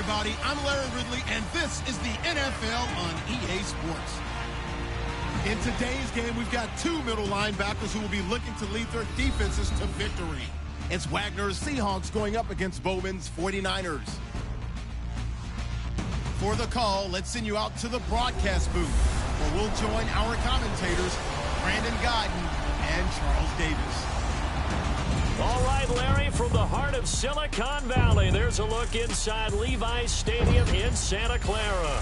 everybody. I'm Larry Ridley, and this is the NFL on EA Sports. In today's game, we've got two middle linebackers who will be looking to lead their defenses to victory. It's Wagner's Seahawks going up against Bowman's 49ers. For the call, let's send you out to the broadcast booth, where we'll join our commentators, Brandon Godden and Charles Davis. All right, Larry, from the heart of Silicon Valley, there's a look inside Levi's Stadium in Santa Clara.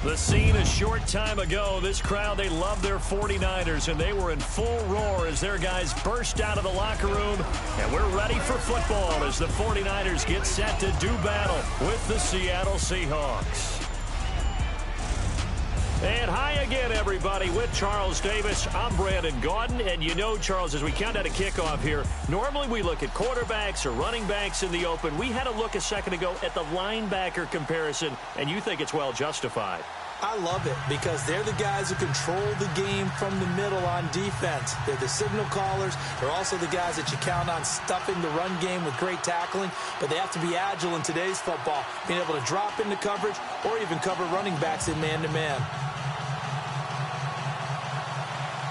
The scene a short time ago, this crowd, they love their 49ers, and they were in full roar as their guys burst out of the locker room. And we're ready for football as the 49ers get set to do battle with the Seattle Seahawks. And hi again, everybody, with Charles Davis. I'm Brandon Gaudin, and you know, Charles, as we count down a kickoff here, normally we look at quarterbacks or running backs in the open. We had a look a second ago at the linebacker comparison, and you think it's well justified. I love it because they're the guys who control the game from the middle on defense. They're the signal callers. They're also the guys that you count on stuffing the run game with great tackling, but they have to be agile in today's football, being able to drop into coverage or even cover running backs in man-to-man.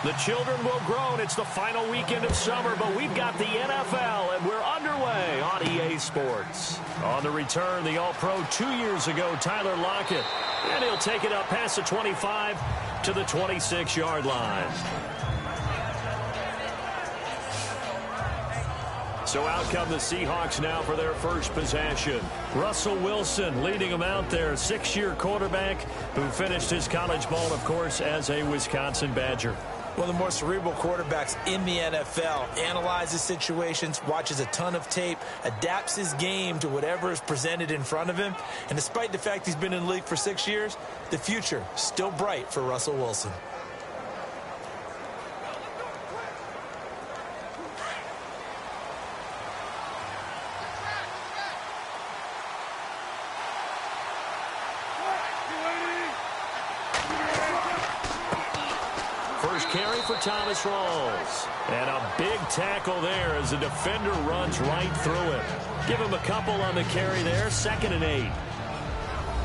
The children will grow. It's the final weekend of summer, but we've got the NFL, and we're underway on EA Sports. On the return, the All-Pro 2 years ago, Tyler Lockett. And he'll take it up past the 25 to the 26-yard line. So out come the Seahawks now for their first possession. Russell Wilson leading them out there, 6-year quarterback who finished his college ball, of course, as a Wisconsin Badger. One of the more cerebral quarterbacks in the NFL, analyzes situations, watches a ton of tape, adapts his game to whatever is presented in front of him. And despite the fact he's been in the league for 6 years, the future still bright for Russell Wilson. First carry for Thomas Rawls. And a big tackle there as the defender runs right through him. Give him a couple on the carry there, 2nd and 8.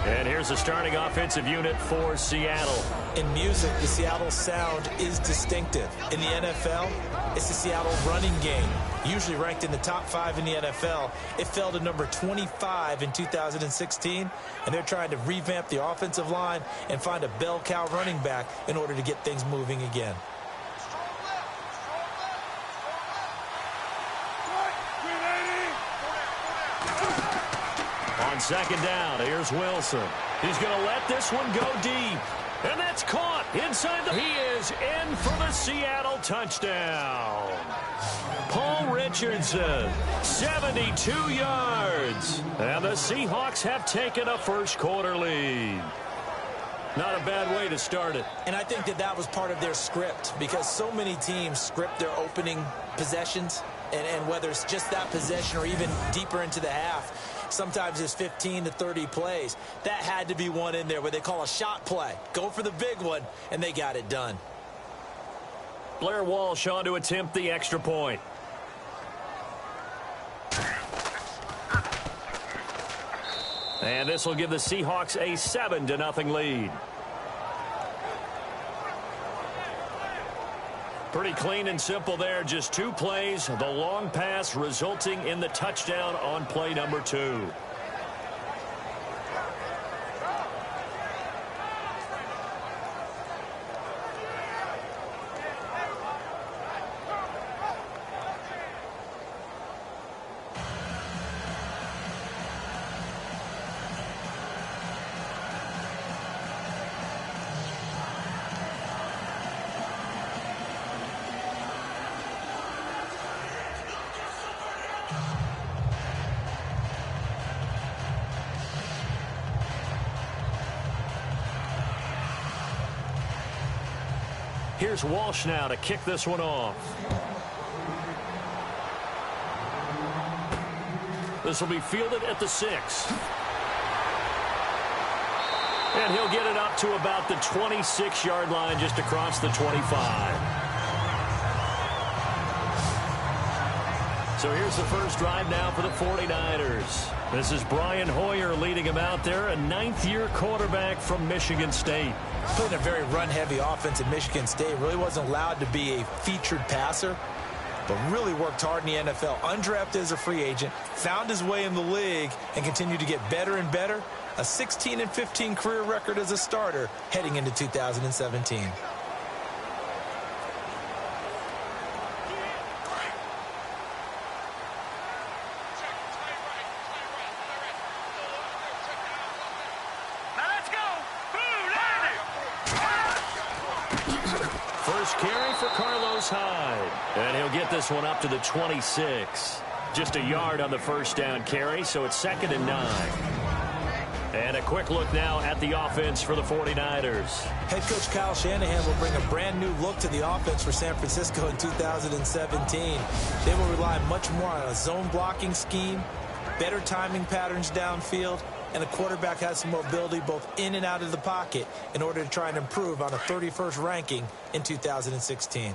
And here's the starting offensive unit for Seattle. In music, the Seattle sound is distinctive. In the NFL, it's the Seattle running game. Usually ranked in the top 5 in the NFL. It fell to number 25 in 2016, and they're trying to revamp the offensive line and find a bell cow running back in order to get things moving again. On 2nd down, here's Wilson. He's going to let this one go deep. And that's caught inside the... He is in for the Seattle touchdown. Paul Richardson, 72 yards. And the Seahawks have taken a first-quarter lead. Not a bad way to start it. And I think that was part of their script because so many teams script their opening possessions. And whether it's just that possession or even deeper into the half, sometimes it's 15 to 30 plays. That had to be one in there where they call a shot play. Go for the big one, and they got it done. Blair Walsh on to attempt the extra point. And this will give the Seahawks a 7-0 lead. Pretty clean and simple there. Just 2 plays. The long pass resulting in the touchdown on play number 2. Here's Walsh now to kick this one off. This will be fielded at the 6. And he'll get it up to about the 26-yard line, just across the 25. So here's the first drive now for the 49ers. This is Brian Hoyer leading him out there, a ninth-year quarterback from Michigan State. Played a very run-heavy offense at Michigan State. Really wasn't allowed to be a featured passer, but really worked hard in the NFL. Undrafted as a free agent, found his way in the league, and continued to get better and better. A 16-15 career record as a starter heading into 2017. First carry for Carlos Hyde. And he'll get this one up to the 26. Just a yard on the first down carry, so it's 2nd and 9. And a quick look now at the offense for the 49ers. Head coach Kyle Shanahan will bring a brand new look to the offense for San Francisco in 2017. They will rely much more on a zone blocking scheme, better timing patterns downfield, and the quarterback has some mobility both in and out of the pocket in order to try and improve on a 31st ranking in 2016.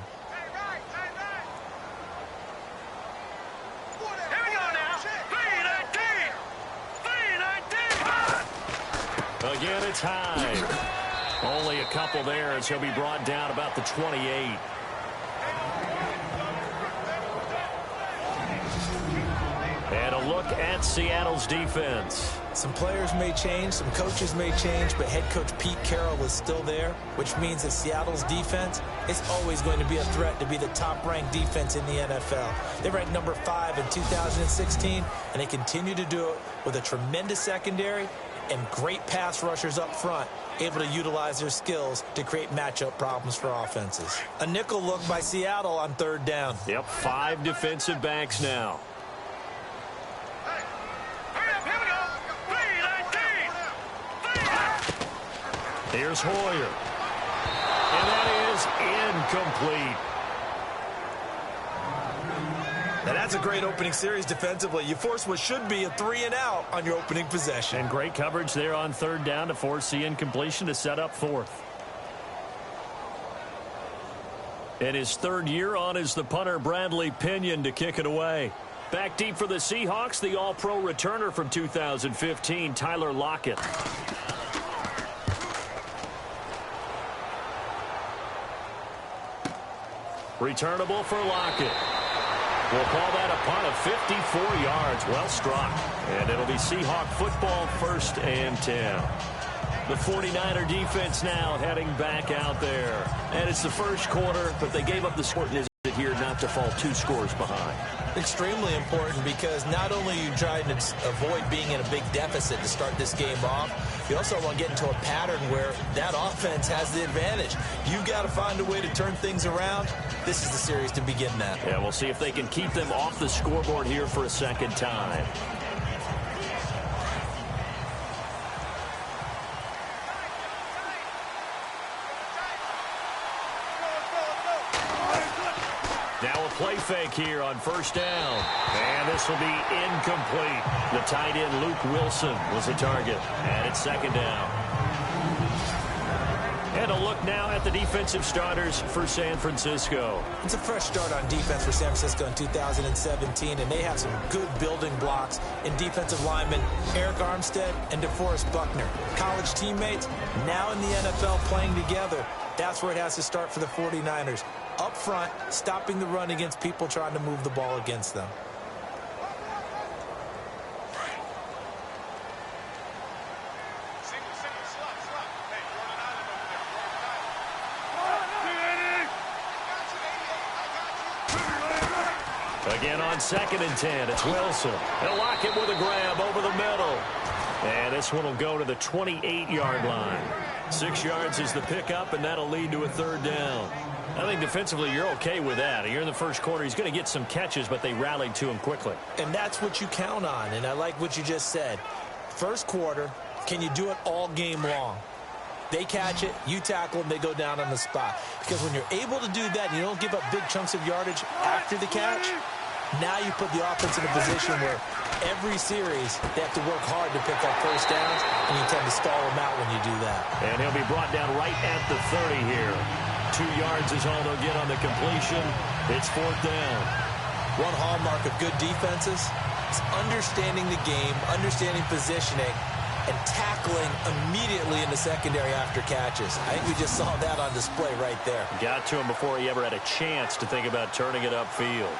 Again, it's Hyde. Only a couple there as he'll be brought down about the 28. And a look at Seattle's defense. Some players may change, some coaches may change, but head coach Pete Carroll is still there, which means that Seattle's defense is always going to be a threat to be the top-ranked defense in the NFL. They ranked number 5 in 2016, and they continue to do it with a tremendous secondary and great pass rushers up front, able to utilize their skills to create matchup problems for offenses. A nickel look by Seattle on 3rd down. Yep, 5 defensive backs now. Here's Hoyer. And that is incomplete. Now that's a great opening series defensively. You force what should be a 3-and-out on your opening possession. And great coverage there on 3rd down to force the incompletion to set up 4th. And his 3rd year on is the punter Bradley Pinion to kick it away. Back deep for the Seahawks, the All-Pro returner from 2015, Tyler Lockett. Returnable for Lockett. We'll call that a punt of 54 yards. Well struck. And it'll be Seahawk football, 1st and 10. The 49er defense now heading back out there. And it's the first quarter, but they gave up the score. Is it here not to fall 2 scores behind? Extremely important because not only are you trying to avoid being in a big deficit to start this game off, you also want to get into a pattern where that offense has the advantage. You've got to find a way to turn things around. This is the series to begin that. Yeah, we'll see if they can keep them off the scoreboard here for a 2nd time. Now a play fake here on 1st down. And this will be incomplete. The tight end, Luke Wilson, was the target. And it's 2nd down. And a look now at the defensive starters for San Francisco. It's a fresh start on defense for San Francisco in 2017, and they have some good building blocks in defensive linemen Eric Armstead and DeForest Buckner. College teammates, now in the NFL playing together. That's where it has to start for the 49ers. Up front, stopping the run against people trying to move the ball against them. Again on 2nd and 10, it's Wilson. They'll lock it with a grab over the middle. And this one will go to the 28-yard line. 6 yards is the pickup, and that'll lead to a 3rd down. I think defensively you're okay with that. You're in the first quarter. He's going to get some catches, but they rallied to him quickly. And that's what you count on, and I like what you just said. First quarter, can you do it all game long? They catch it, you tackle them, they go down on the spot. Because when you're able to do that and you don't give up big chunks of yardage after the catch, now you put the offense in a position where every series they have to work hard to pick up 1st downs, and you tend to stall them out when you do that. And he'll be brought down right at the 30 here. 2 yards is all they'll get on the completion. It's 4th down. One hallmark of good defenses, It's understanding the game, understanding positioning, and tackling immediately in the secondary after catches. I think we just saw that on display right there. Got to him before he ever had a chance to think about turning it upfield.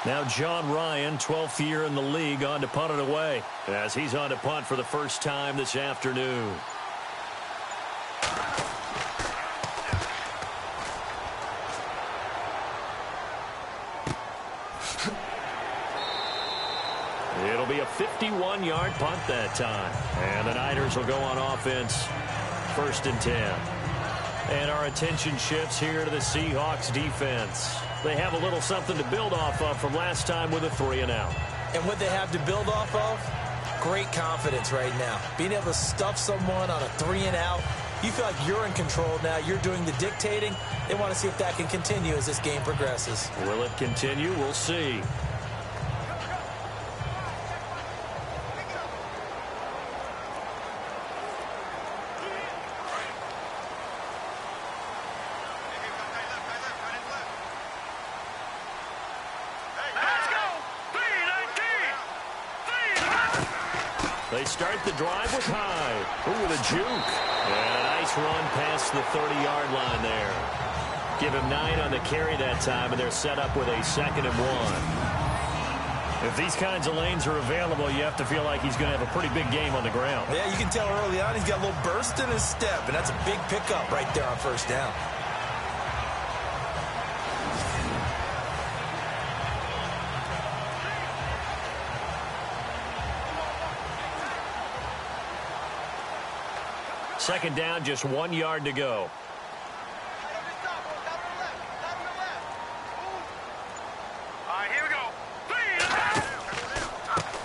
Now John Ryan, 12th year in the league, on to punt it away, as he's on to punt for the first time this afternoon. It'll be a 51-yard punt that time. And the Niners will go on offense, 1st and 10. And our attention shifts here to the Seahawks defense. They have a little something to build off of from last time with a 3-and-out. And what they have to build off of? Great confidence right now. Being able to stuff someone on a 3-and-out. You feel like you're in control now. You're doing the dictating. They want to see if that can continue as this game progresses. Will it continue? We'll see. They start the drive with Hyde. Ooh, with a juke. And a nice run past the 30-yard line there. Give him 9 on the carry that time, and they're set up with a 2nd and 1. If these kinds of lanes are available, you have to feel like he's going to have a pretty big game on the ground. Yeah, you can tell early on he's got a little burst in his step, and that's a big pickup right there on 1st down. Second down, just 1 yard to go.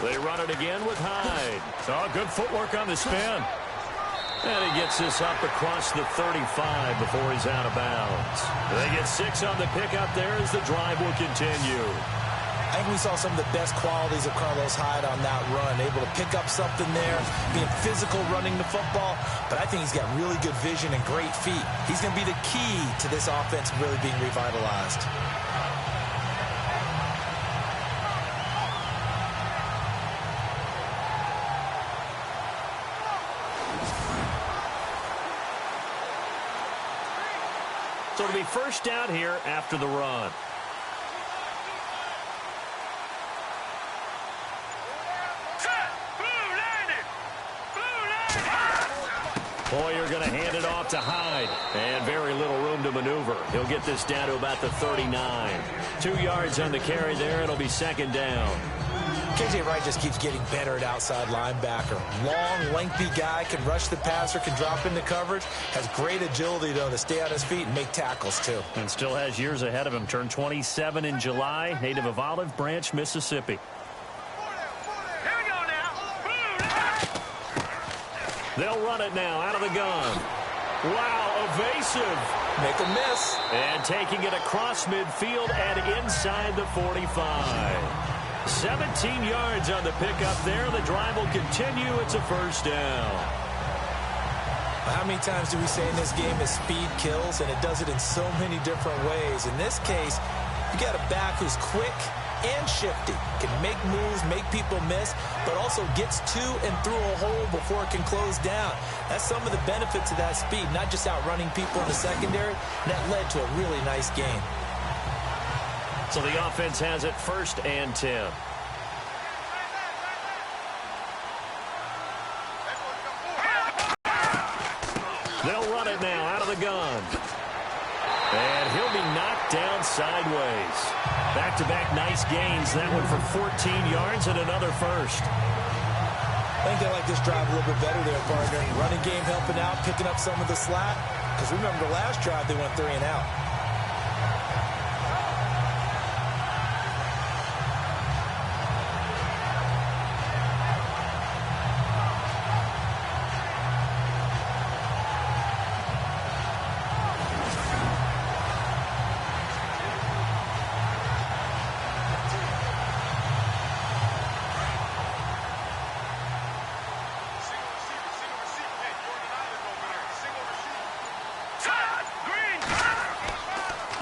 They run it again with Hyde. Oh, good footwork on the spin. And he gets this up across the 35 before he's out of bounds. They get 6 on the pickup there as the drive will continue. I think we saw some of the best qualities of Carlos Hyde on that run. Able to pick up something there, being physical running the football. But I think he's got really good vision and great feet. He's going to be the key to this offense really being revitalized. So it'll be 1st down here after the run. Boyer going to hand it off to Hyde. And very little room to maneuver. He'll get this down to about the 39. 2 yards on the carry there. It'll be 2nd down. KJ Wright just keeps getting better at outside linebacker. Long, lengthy guy, can rush the passer, can drop into coverage. Has great agility, though, to stay on his feet and make tackles, too. And still has years ahead of him. Turned 27 in July. Native of Olive Branch, Mississippi. They'll run it now out of the gun. Wow, evasive. Make a miss. And taking it across midfield and inside the 45. 17 yards on the pickup there. The drive will continue. It's a 1st down. How many times do we say in this game that speed kills, and it does it in so many different ways? In this case, you got a back who's quick and shifty, can make moves, make people miss, but also gets to and through a hole before it can close down. That's some of the benefits of that speed, not just outrunning people in the secondary. That led to a really nice game. So the offense has it 1st and 10. They'll run it now out of the gun. And he'll be knocked down sideways. Back-to-back nice gains. That one for 14 yards and another 1st. I think they like this drive a little bit better there, partner. Running game helping out, picking up some of the slack. Because remember, the last drive they went 3-and-out.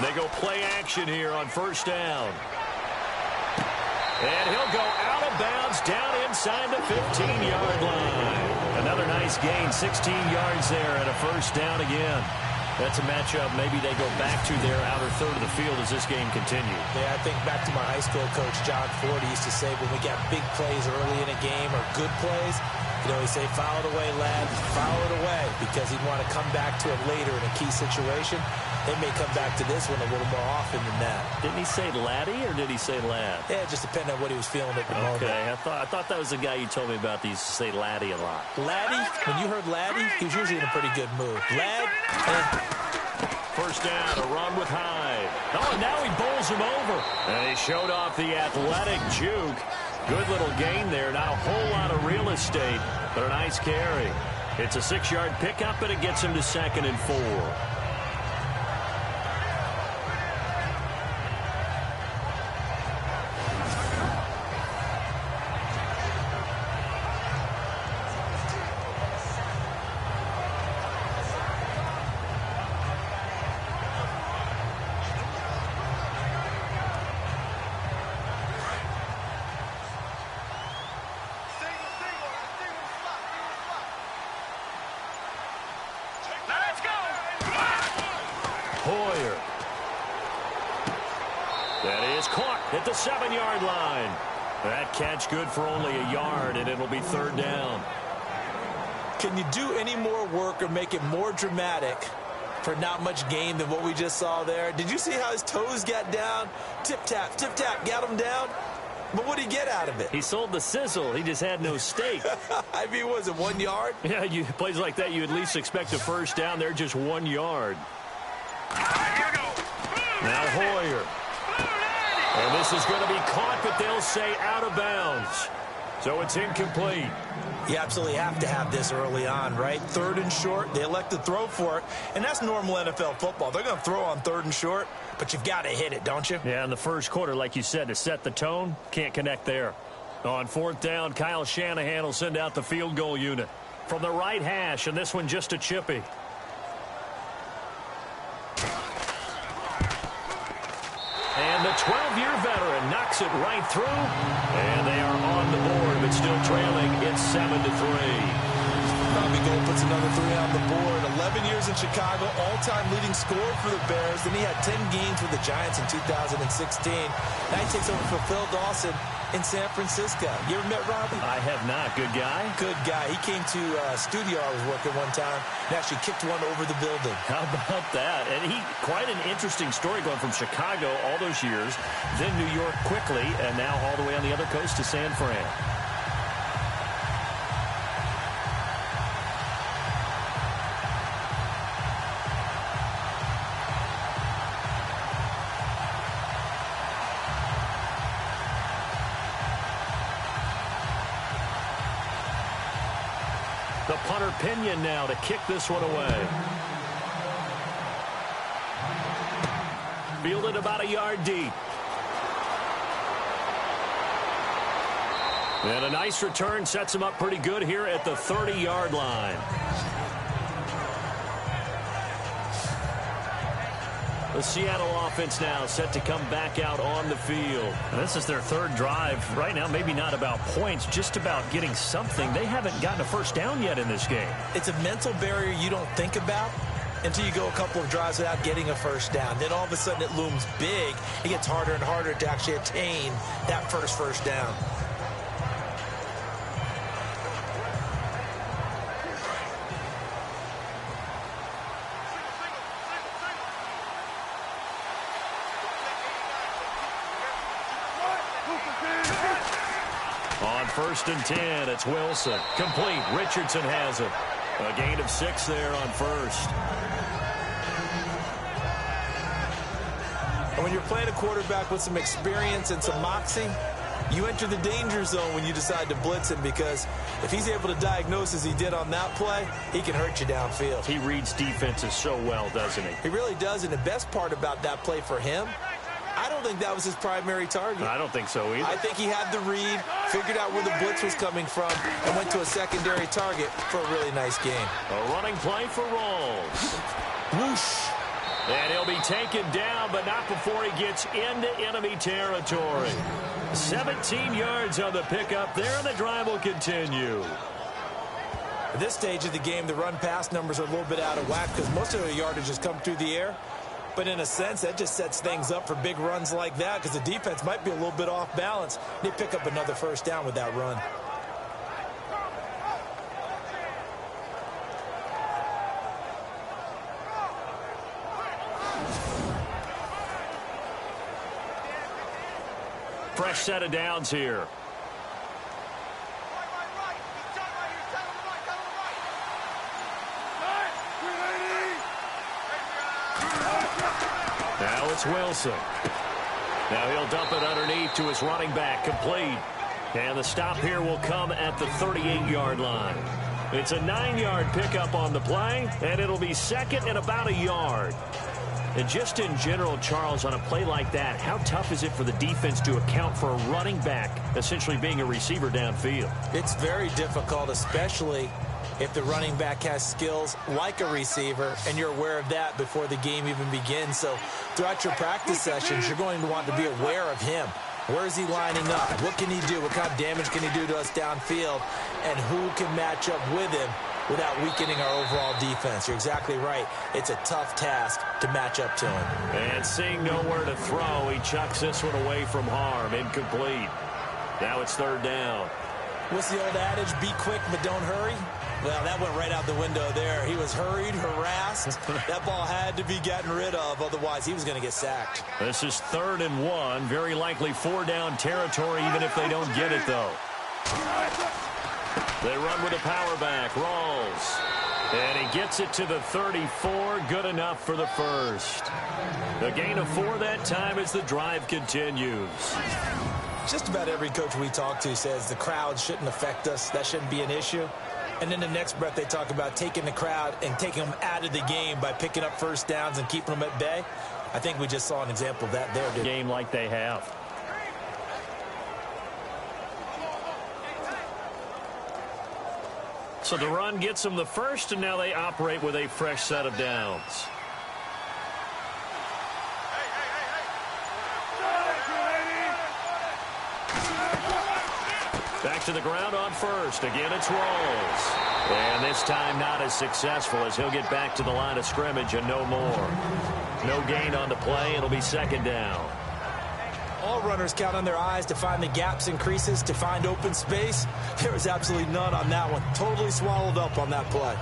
They go play action here on first down. And he'll go out of bounds down inside the 15-yard line. Another nice gain, 16 yards there and a first down again. That's a matchup maybe they go back to their outer third of the field as this game continues. Yeah, I think back to my high school coach, John Ford. He used to say when we got big plays early in a game or good plays, you know, he'd say, foul it away, lad, foul it away, because he'd want to come back to it later in a key situation. They may come back to this one a little more often than that. Didn't he say laddie or did he say lad? Yeah, it just depended on what he was feeling at the moment. Okay, I thought that was the guy you told me about that used to say laddie a lot. Laddie, when you heard laddie, he was usually in a pretty good mood. Lad, First down, a run with Hyde. Oh, and now he bowls him over. And he showed off the athletic juke. Good little gain there. Not a whole lot of real estate, but a nice carry. It's a 6-yard pickup, and it gets him to 2nd and 4. Hoyer. That is caught at the 7-yard line. That catch good for only a yard, and it'll be 3rd down. Can you do any more work or make it more dramatic for not much gain than what we just saw there? Did you see how his toes got down? Tip-tap, got him down. But what did he get out of it? He sold the sizzle. He just had no steak. I mean, was it 1 yard? Yeah, plays like that, you at least expect a first down. They're just 1 yard. Now Hoyer. And this is going to be caught, but they'll say out of bounds. So it's incomplete. You absolutely have to have this early on, right? 3rd and short. They elect to throw for it. And that's normal NFL football. They're going to throw on 3rd and short, but you've got to hit it, don't you? Yeah, in the first quarter, like you said, to set the tone, can't connect there. On 4th down, Kyle Shanahan will send out the field goal unit from the right hash, and this one just a chippy. And the 12-year veteran knocks it right through. And they are on the board, but still trailing. It's 7-3. Bobby Gold puts another 3 on the board. 11 years in Chicago, all-time leading scorer for the Bears. Then he had 10 games with the Giants in 2016. Now he takes over for Phil Dawson in San Francisco. You ever met Robbie? I have not. Good guy? Good guy. He came to a studio I was working one time and actually kicked one over the building. How about that? And quite an interesting story going from Chicago all those years, then New York quickly, and now all the way on the other coast to San Fran. The punter Pinion now to kick this one away. Fielded about a yard deep. And a nice return sets him up pretty good here at the 30-yard line. The Seattle offense now set to come back out on the field. And this is their 3rd drive. Right now, maybe not about points, just about getting something. They haven't gotten a first down yet in this game. It's a mental barrier you don't think about until you go a couple of drives without getting a first down. Then all of a sudden it looms big. It gets harder and harder to actually attain that first down. On 1st and 10, it's Wilson. Complete. Richardson has it. A gain of 6 there on 1st. And when you're playing a quarterback with some experience and some moxie, you enter the danger zone when you decide to blitz him, because if he's able to diagnose as he did on that play, he can hurt you downfield. He reads defenses so well, doesn't he? He really does, and the best part about that play for him, I don't think that was his primary target. I don't think so either. I think he had the read, figured out where the blitz was coming from, and went to a secondary target for a really nice game. A running play for Rawls. Whoosh. And he'll be taken down, but not before he gets into enemy territory. 17 yards on the pickup there, and the drive will continue. At this stage of the game, the run-pass numbers are a little bit out of whack because most of the yardage has come through the air. But in a sense, that just sets things up for big runs like that because the defense might be a little bit off balance. They pick up another first down with that run. Fresh set of downs here. Now it's Wilson. Now he'll dump it underneath to his running back, complete. And the stop here will come at the 38-yard line. It's a 9-yard pickup on the play, and it'll be second and about a yard. And just in general, Charles, on a play like that, how tough is it for the defense to account for a running back essentially being a receiver downfield? It's very difficult, especially if the running back has skills like a receiver, and you're aware of that before the game even begins. So throughout your practice sessions, you're going to want to be aware of him. Where is he lining up? What can he do? What kind of damage can he do to us downfield? And who can match up with him without weakening our overall defense? You're exactly right. It's a tough task to match up to him. And seeing nowhere to throw, he chucks this one away from harm. Incomplete. Now it's third down. What's the old adage? Be quick, but don't hurry. Well, that went right out the window there. He was hurried, harassed. That ball had to be gotten rid of, otherwise he was going to get sacked. This is 3rd and 1. Very likely 4-down territory, even if they don't get it, though. They run with a power back. Rawls. And he gets it to the 34. Good enough for the first. The gain of 4 that time as the drive continues. Just about every coach we talk to says the crowd shouldn't affect us. That shouldn't be an issue. And in the next breath, they talk about taking the crowd and taking them out of the game by picking up first downs and keeping them at bay. I think we just saw an example of that there. Game like they have. So the run gets them the first, and now they operate with a fresh set of downs. Back to the ground on first. Again, it's Rawls. And this time not as successful as he'll get back to the line of scrimmage and no more. No gain on the play. It'll be 2nd down. All runners count on their eyes to find the gaps and creases, to find open space. There was absolutely none on that one. Totally swallowed up on that play.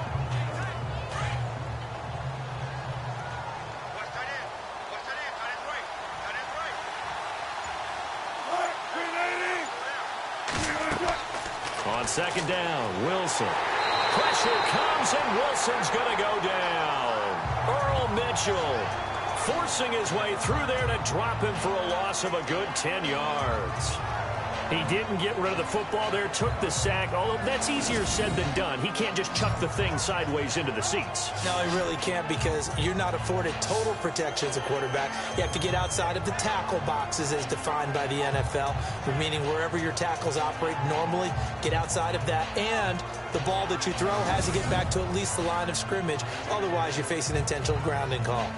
On 2nd down, Wilson. Pressure comes, and Wilson's going to go down. Earl Mitchell forcing his way through there to drop him for a loss of a good 10 yards. He didn't get rid of the football there, took the sack, although that's easier said than done. He can't just chuck the thing sideways into the seats. No, he really can't, because you're not afforded total protection as a quarterback. You have to get outside of the tackle boxes as defined by the NFL, meaning wherever your tackles operate normally, get outside of that, and the ball that you throw has to get back to at least the line of scrimmage. Otherwise, you face an intentional grounding call.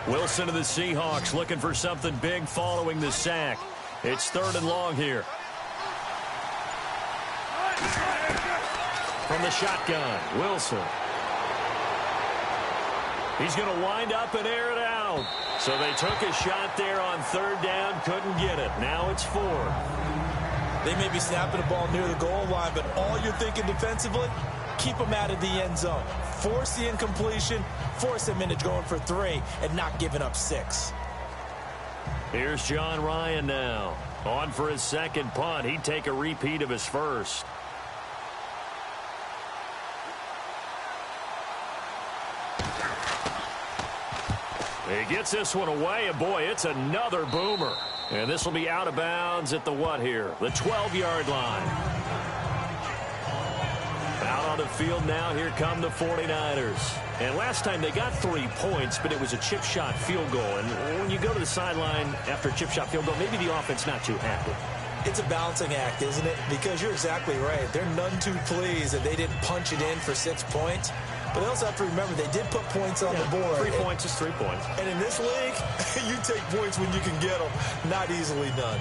Wilson of the Seahawks looking for something big following the sack. It's 3rd and long here. From the shotgun, Wilson. He's going to wind up and air it out. So they took a shot there on 3rd down, couldn't get it. Now it's 4th. They may be snapping the ball near the goal line, but all you're thinking defensively, keep them out of the end zone. Force the incompletion, force them into going for 3, and not giving up 6. Here's John Ryan now. On for his 2nd punt. He'd take a repeat of his first. He gets this one away, and boy, it's another boomer. And this will be out of bounds at the what here? The 12-yard line. Out on the field now, here come the 49ers. And last time they got 3 points, but it was a chip shot field goal. And when you go to the sideline after a chip shot field goal, maybe the offense not too happy. It's a balancing act, isn't it? Because you're exactly right. They're none too pleased that they didn't punch it in for 6 points. But they also have to remember they did put points on the board. 3 points is 3 points. And in this league, you take points when you can get them. Not easily done.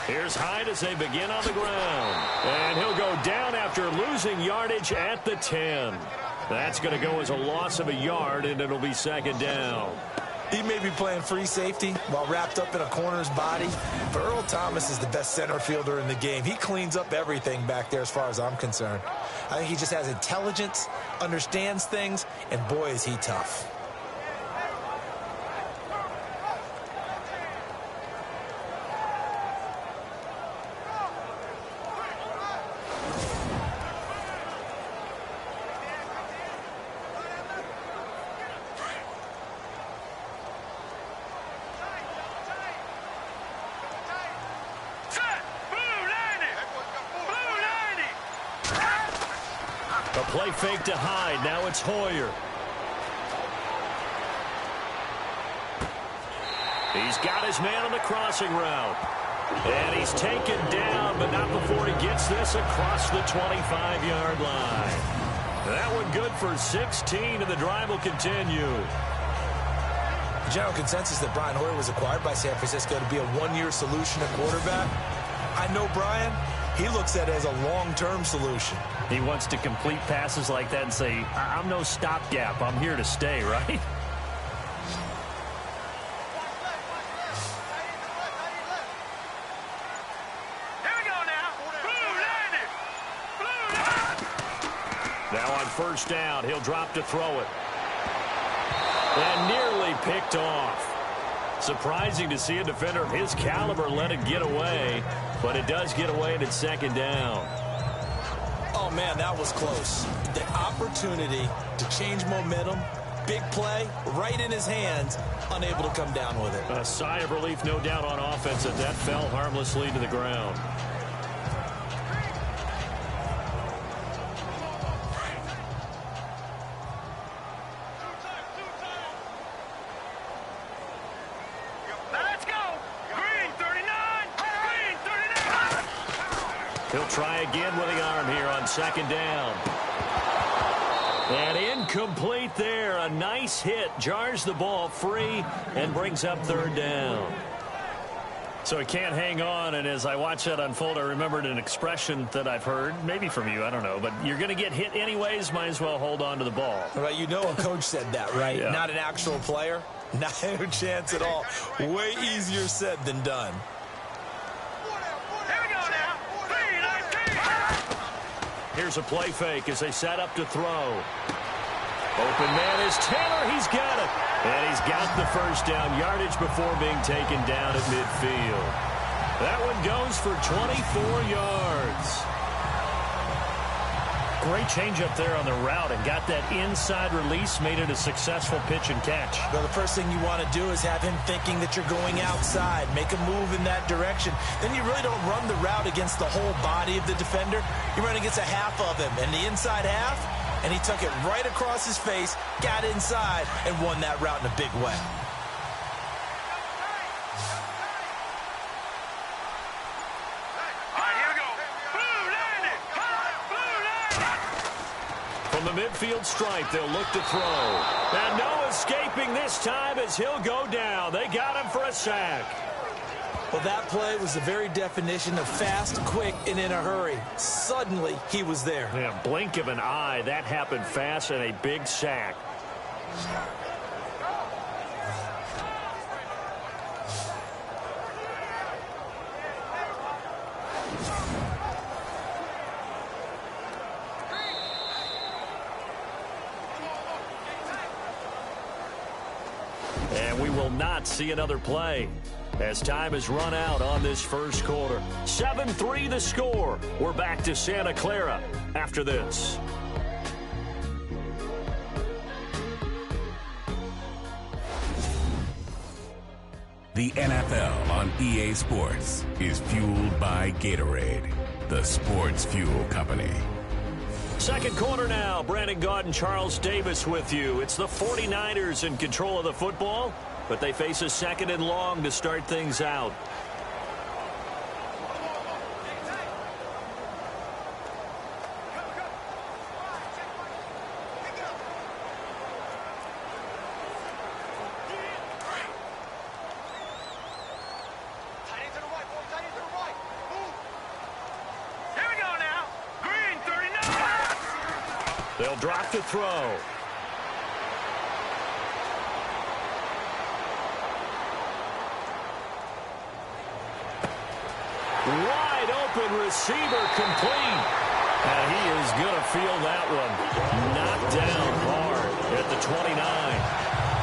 Here's Hyde as they begin on the ground. And he'll go down after losing yardage at the 10. That's going to go as a loss of a yard, and it'll be second down. He may be playing free safety while wrapped up in a corner's body, but Earl Thomas is the best center fielder in the game. He cleans up everything back there as far as I'm concerned. I think he just has intelligence, understands things, and boy, is he tough. A play fake to Hyde. Now it's Hoyer. He's got his man on the crossing route. And he's taken down, but not before he gets this across the 25-yard line. That one good for 16, and the drive will continue. General consensus that Brian Hoyer was acquired by San Francisco to be a one-year solution at quarterback. I know Brian. He looks at it as a long-term solution. He wants to complete passes like that and say, I'm no stopgap. I'm here to stay, right? Here we go now. Blue Now on first down, he'll drop to throw it. And nearly picked off. Surprising to see a defender of his caliber let it get away, but it does get away and it's second down. Oh, man, that was close. The opportunity to change momentum, big play, right in his hands, unable to come down with it. A sigh of relief, no doubt, on offense as that fell harmlessly to the ground. He'll try again with the arm here on second down. And incomplete there. A nice hit. Jars the ball free and brings up third down. So he can't hang on, and as I watch that unfold, I remembered an expression that I've heard, maybe from you, I don't know, but you're going to get hit anyways, might as well hold on to the ball. Right, you know a coach said that, right? Yeah. Not an actual player. Not a chance at all. Way easier said than done. Here's a play fake as they set up to throw. Open man is Taylor. He's got it. And he's got the first down yardage before being taken down at midfield. That one goes for 24 yards. Great change up there on the route and got that inside release, made it a successful pitch and catch. Well, the first thing you want to do is have him thinking that you're going outside, make a move in that direction. Then you really don't run the route against the whole body of the defender. You run against a half of him, and the inside half, and he took it right across his face, got inside, and won that route in a big way. From the midfield stripe, they'll look to throw. And no escaping this time as he'll go down. They got him for a sack. Well, that play was the very definition of fast, quick, and in a hurry. Suddenly, he was there. Yeah, blink of an eye. That happened fast and a big sack. And we will not see another play as time has run out on this first quarter. 7-3 the score. We're back to Santa Clara after this. The NFL on EA Sports is fueled by Gatorade, the sports fuel company. Second quarter now. Brandon Gaudin, Charles Davis with you. It's the 49ers in control of the football, but they face a second and long to start things out. They'll drop the throw. Wide open receiver complete. And he is going to feel that one. Knocked down hard at the 29.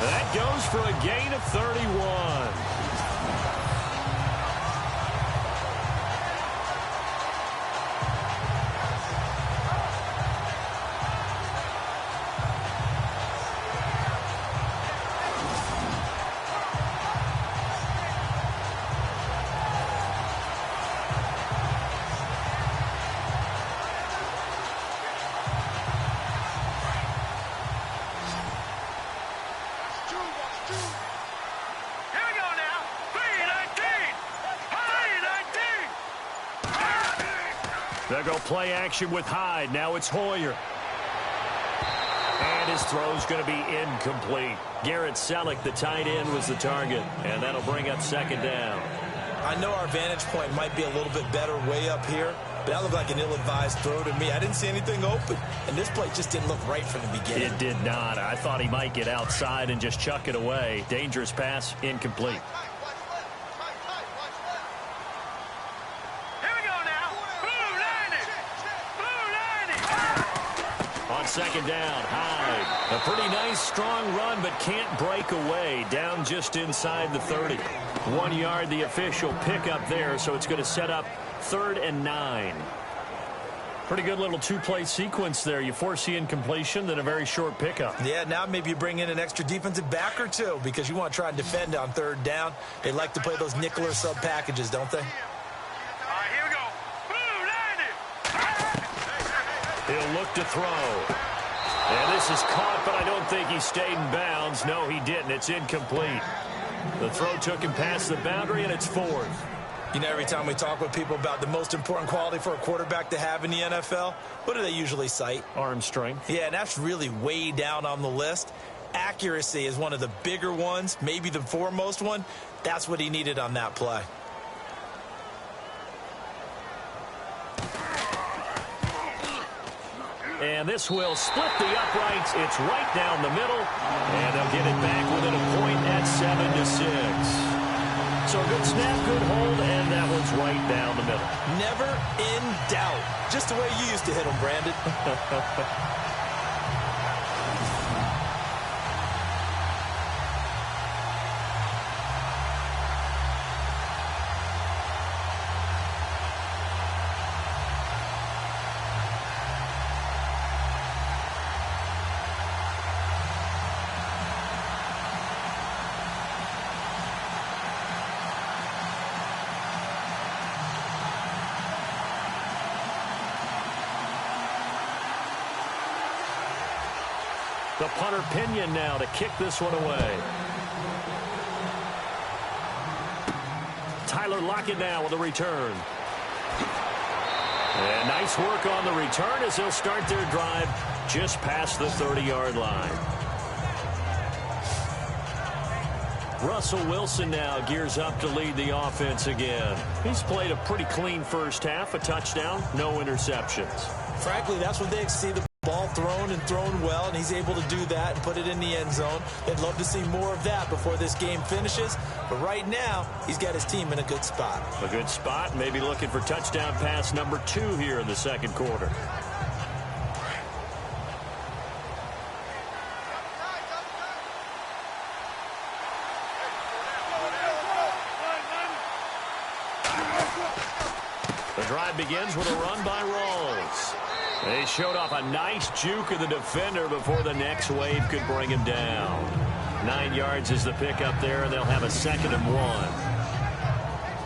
That goes for a gain of 31. They'll go play action with Hyde. Now it's Hoyer. And his throw's going to be incomplete. Garrett Selleck, the tight end, was the target. And that'll bring up second down. I know our vantage point might be a little bit better way up here, but that looked like an ill-advised throw to me. I didn't see anything open, and this play just didn't look right from the beginning. It did not. I thought he might get outside and just chuck it away. Dangerous pass, incomplete. On second down, Hyde. A pretty nice, strong run, but can't break away. Down just inside the 30. 1 yard, the official pickup there, so it's going to set up 3rd and 9. Pretty good little two-play sequence there. You force the incompletion, then a very short pickup. Yeah, now maybe you bring in an extra defensive back or two because you want to try and defend on 3rd down. They like to play those nickel or sub packages, don't they? He'll look to throw. And this is caught, but I don't think he stayed in bounds. No, he didn't. It's incomplete. The throw took him past the boundary, and it's 4th. You know, every time we talk with people about the most important quality for a quarterback to have in the NFL, what do they usually cite? Arm strength. Yeah, and that's really way down on the list. Accuracy is one of the bigger ones, maybe the foremost one. That's what he needed on that play. And this will split the uprights. It's right down the middle. And they'll get it back within a point at 7-6. So good snap, good hold, and that one's right down the middle. Never in doubt. Just the way you used to hit them, Brandon. The punter Pinion now to kick this one away. Tyler Lockett now with a return. And nice work on the return as they'll start their drive just past the 30-yard line. Russell Wilson now gears up to lead the offense again. He's played a pretty clean first half, a touchdown, no interceptions. Frankly, that's what they see the ball thrown and thrown well, and he's able to do that and put it in the end zone. They'd love to see more of that before this game finishes, but right now he's got his team in a good spot. A good spot, maybe looking for touchdown pass number 2 here in the second quarter. The drive begins with a run by Rawls. They showed off a nice juke of the defender before the next wave could bring him down. 9 yards is the pickup there, and they'll have a 2nd and 1.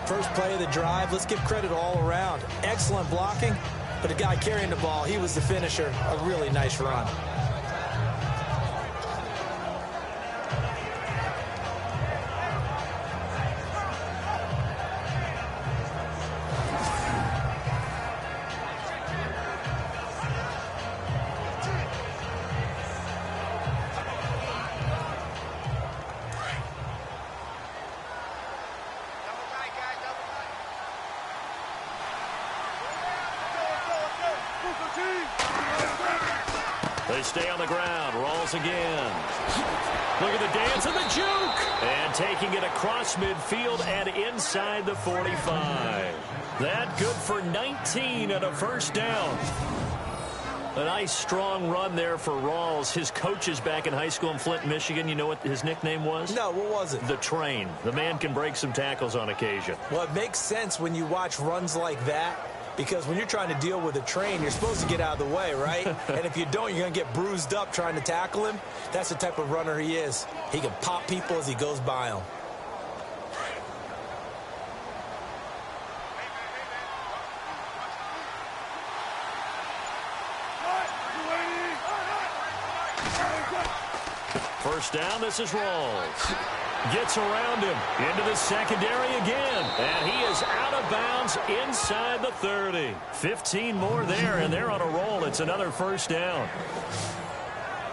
First play of the drive, let's give credit all around. Excellent blocking, But the guy carrying the ball, he was the finisher. A really nice run. They stay on the ground. Rolls again. Look at the dance and the juke. And taking it across midfield and inside the 45. That good for 19 and a first down. A nice strong run there for Rawls. His coaches back in high school in Flint, Michigan, you know what his nickname was? No, what was it? The Train. The man can break some tackles on occasion. Well, it makes sense when you watch runs like that, because when you're trying to deal with a train, you're supposed to get out of the way, right? And if you don't, you're going to get bruised up trying to tackle him. That's the type of runner he is. He can pop people as he goes by them. First down, this is Rawls. Gets around him into the secondary again. And he is out of bounds inside the 30. 15 more there, and they're on a roll. It's another first down.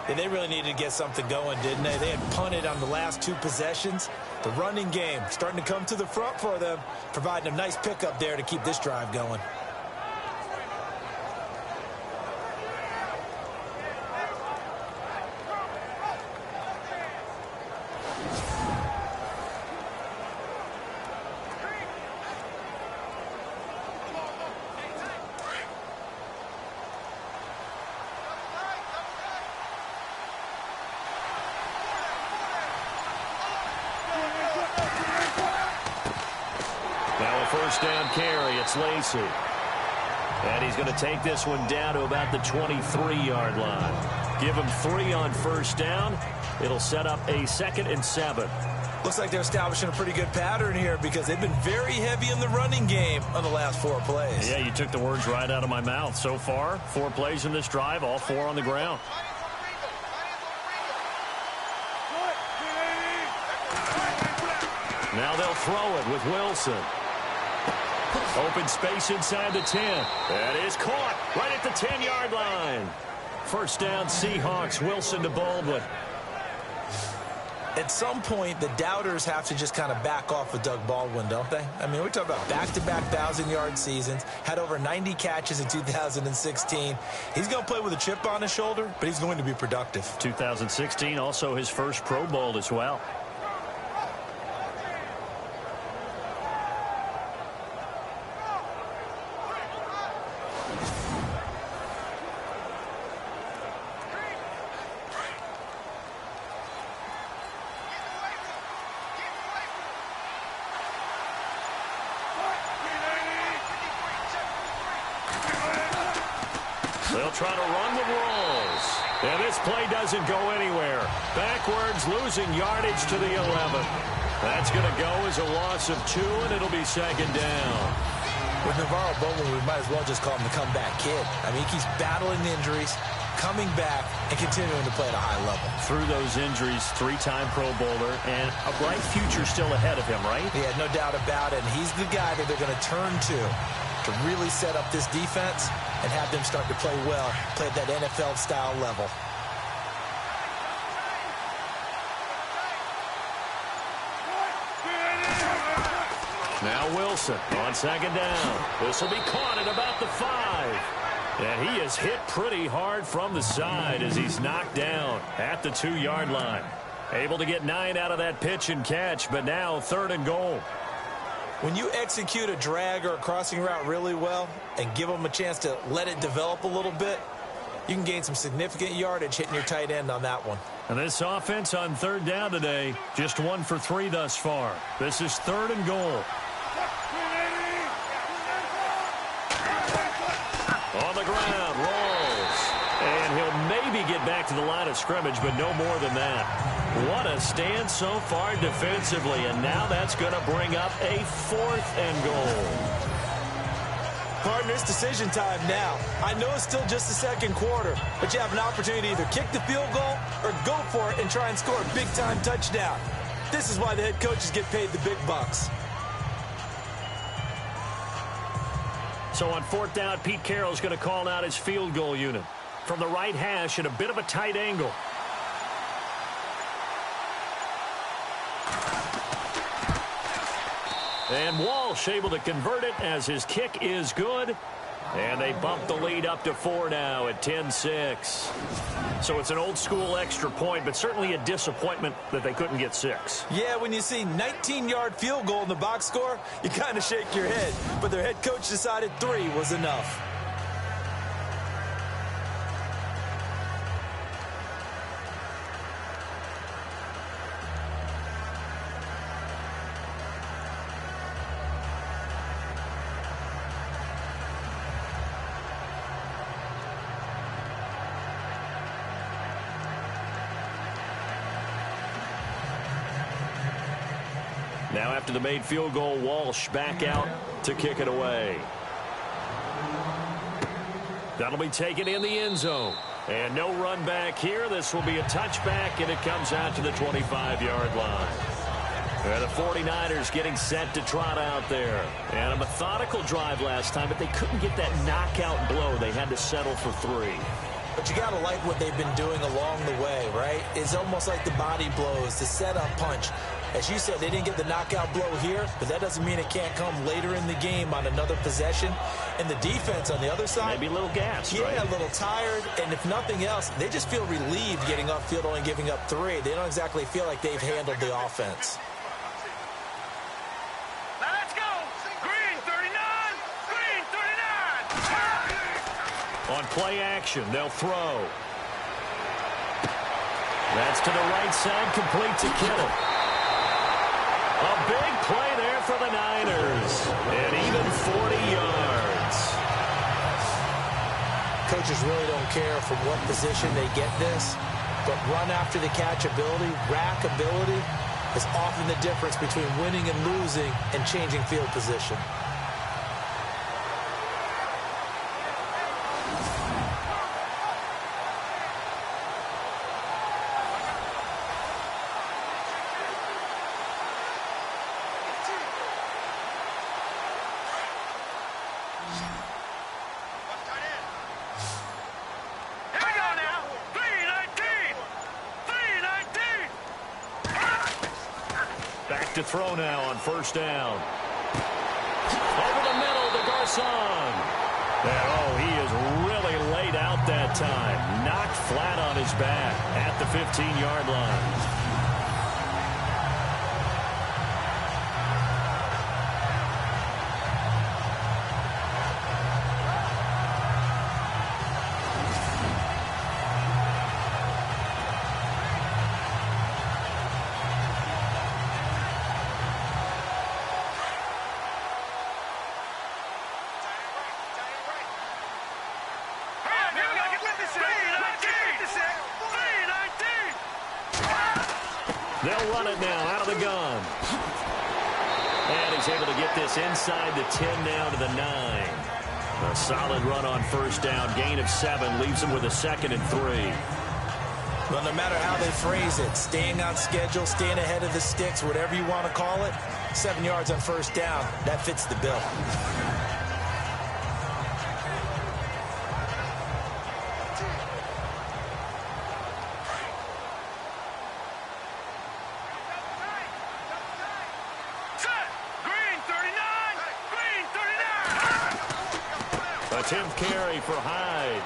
And they really needed to get something going, didn't they? They had punted on the last two possessions. The running game starting to come to the front for them, providing a nice pickup there to keep this drive going. First down carry, it's Lacey. And he's going to take this one down to about the 23-yard line. Give him 3 on first down. It'll set up a 2nd and 7. Looks like they're establishing a pretty good pattern here because they've been very heavy in the running game on the last 4 plays. Yeah, you took the words right out of my mouth. So far, 4 plays in this drive, all 4 on the ground. Now they'll throw it with Wilson. Open space inside the 10. That is caught right at the 10-yard line. First down, Seahawks. Wilson to Baldwin. At some point, the doubters have to just kind of back off with Doug Baldwin, don't they? I mean, we're talking about back-to-back 1,000-yard seasons, had over 90 catches in 2016. He's going to play with a chip on his shoulder, but he's going to be productive. 2016, also his first Pro Bowl as well. They'll try to run with Rawls. And this play doesn't go anywhere. Backwards, losing yardage to the 11. That's going to go as a loss of 2, and it'll be 2nd down. With Navarro Bowman, we might as well just call him the comeback kid. I mean, he keeps battling injuries, coming back, and continuing to play at a high level. Through those injuries, 3-time Pro Bowler, and a bright future still ahead of him, right? Yeah, no doubt about it. And he's the guy that they're going to turn to really set up this defense and have them start to play well, play at that NFL-style level. Now Wilson on 2nd down. This will be caught at about the 5. And he is hit pretty hard from the side as he's knocked down at the 2-yard line. Able to get 9 out of that pitch and catch, but now 3rd and goal. When you execute a drag or a crossing route really well and give them a chance to let it develop a little bit, you can gain some significant yardage hitting your tight end on that one. And this offense on 3rd down today, just 1 for 3 thus far. This is 3rd and goal. On the ground, Rawls. And he'll maybe get back to the line of scrimmage, but no more than that. What a stand so far defensively, and now that's going to bring up a 4th and goal. Partner, it's decision time now. I know it's still just the second quarter, but you have an opportunity to either kick the field goal or go for it and try and score a big-time touchdown. This is why the head coaches get paid the big bucks. So on fourth down, Pete Carroll's going to call out his field goal unit from the right hash at a bit of a tight angle. And Walsh able to convert it as his kick is good. And they bump the lead up to 4 now at 10-6. So it's an old-school extra point, but certainly a disappointment that they couldn't get 6. Yeah, when you see 19-yard field goal in the box score, you kind of shake your head. But their head coach decided 3 was enough. Now after the made field goal, Walsh back out to kick it away. That'll be taken in the end zone. And no run back here. This will be a touchback, and it comes out to the 25-yard line. And the 49ers getting set to trot out there. And a methodical drive last time, but they couldn't get that knockout blow. They had to settle for 3. But you got to like what they've been doing along the way, right? It's almost like the body blows, the setup punch. As you said, they didn't get the knockout blow here, but that doesn't mean it can't come later in the game on another possession. And the defense on the other side, maybe a little gassed, yeah, right? A little tired. And if nothing else, they just feel relieved getting upfield, only giving up 3. They don't exactly feel like they've handled the offense. Now let's go. Green 39. Green 39. On play action, they'll throw. That's to the right side, complete to Kittle. A big play there for the Niners. And even 40 yards. Coaches really don't care from what position they get this, but run after the catch ability, rack ability, is often the difference between winning and losing and changing field position. To throw now on first down. Over the middle to Garcon. And oh, he is really laid out that time. Knocked flat on his back at the 15-yard line. They'll run it now out of the gun. And he's able to get this inside the 10 now to the 9. A solid run on first down. Gain of 7 leaves him with a 2nd and 3. Well, no matter how they phrase it, staying on schedule, staying ahead of the sticks, whatever you want to call it, 7 yards on first down, that fits the bill. A 10th carry for Hyde.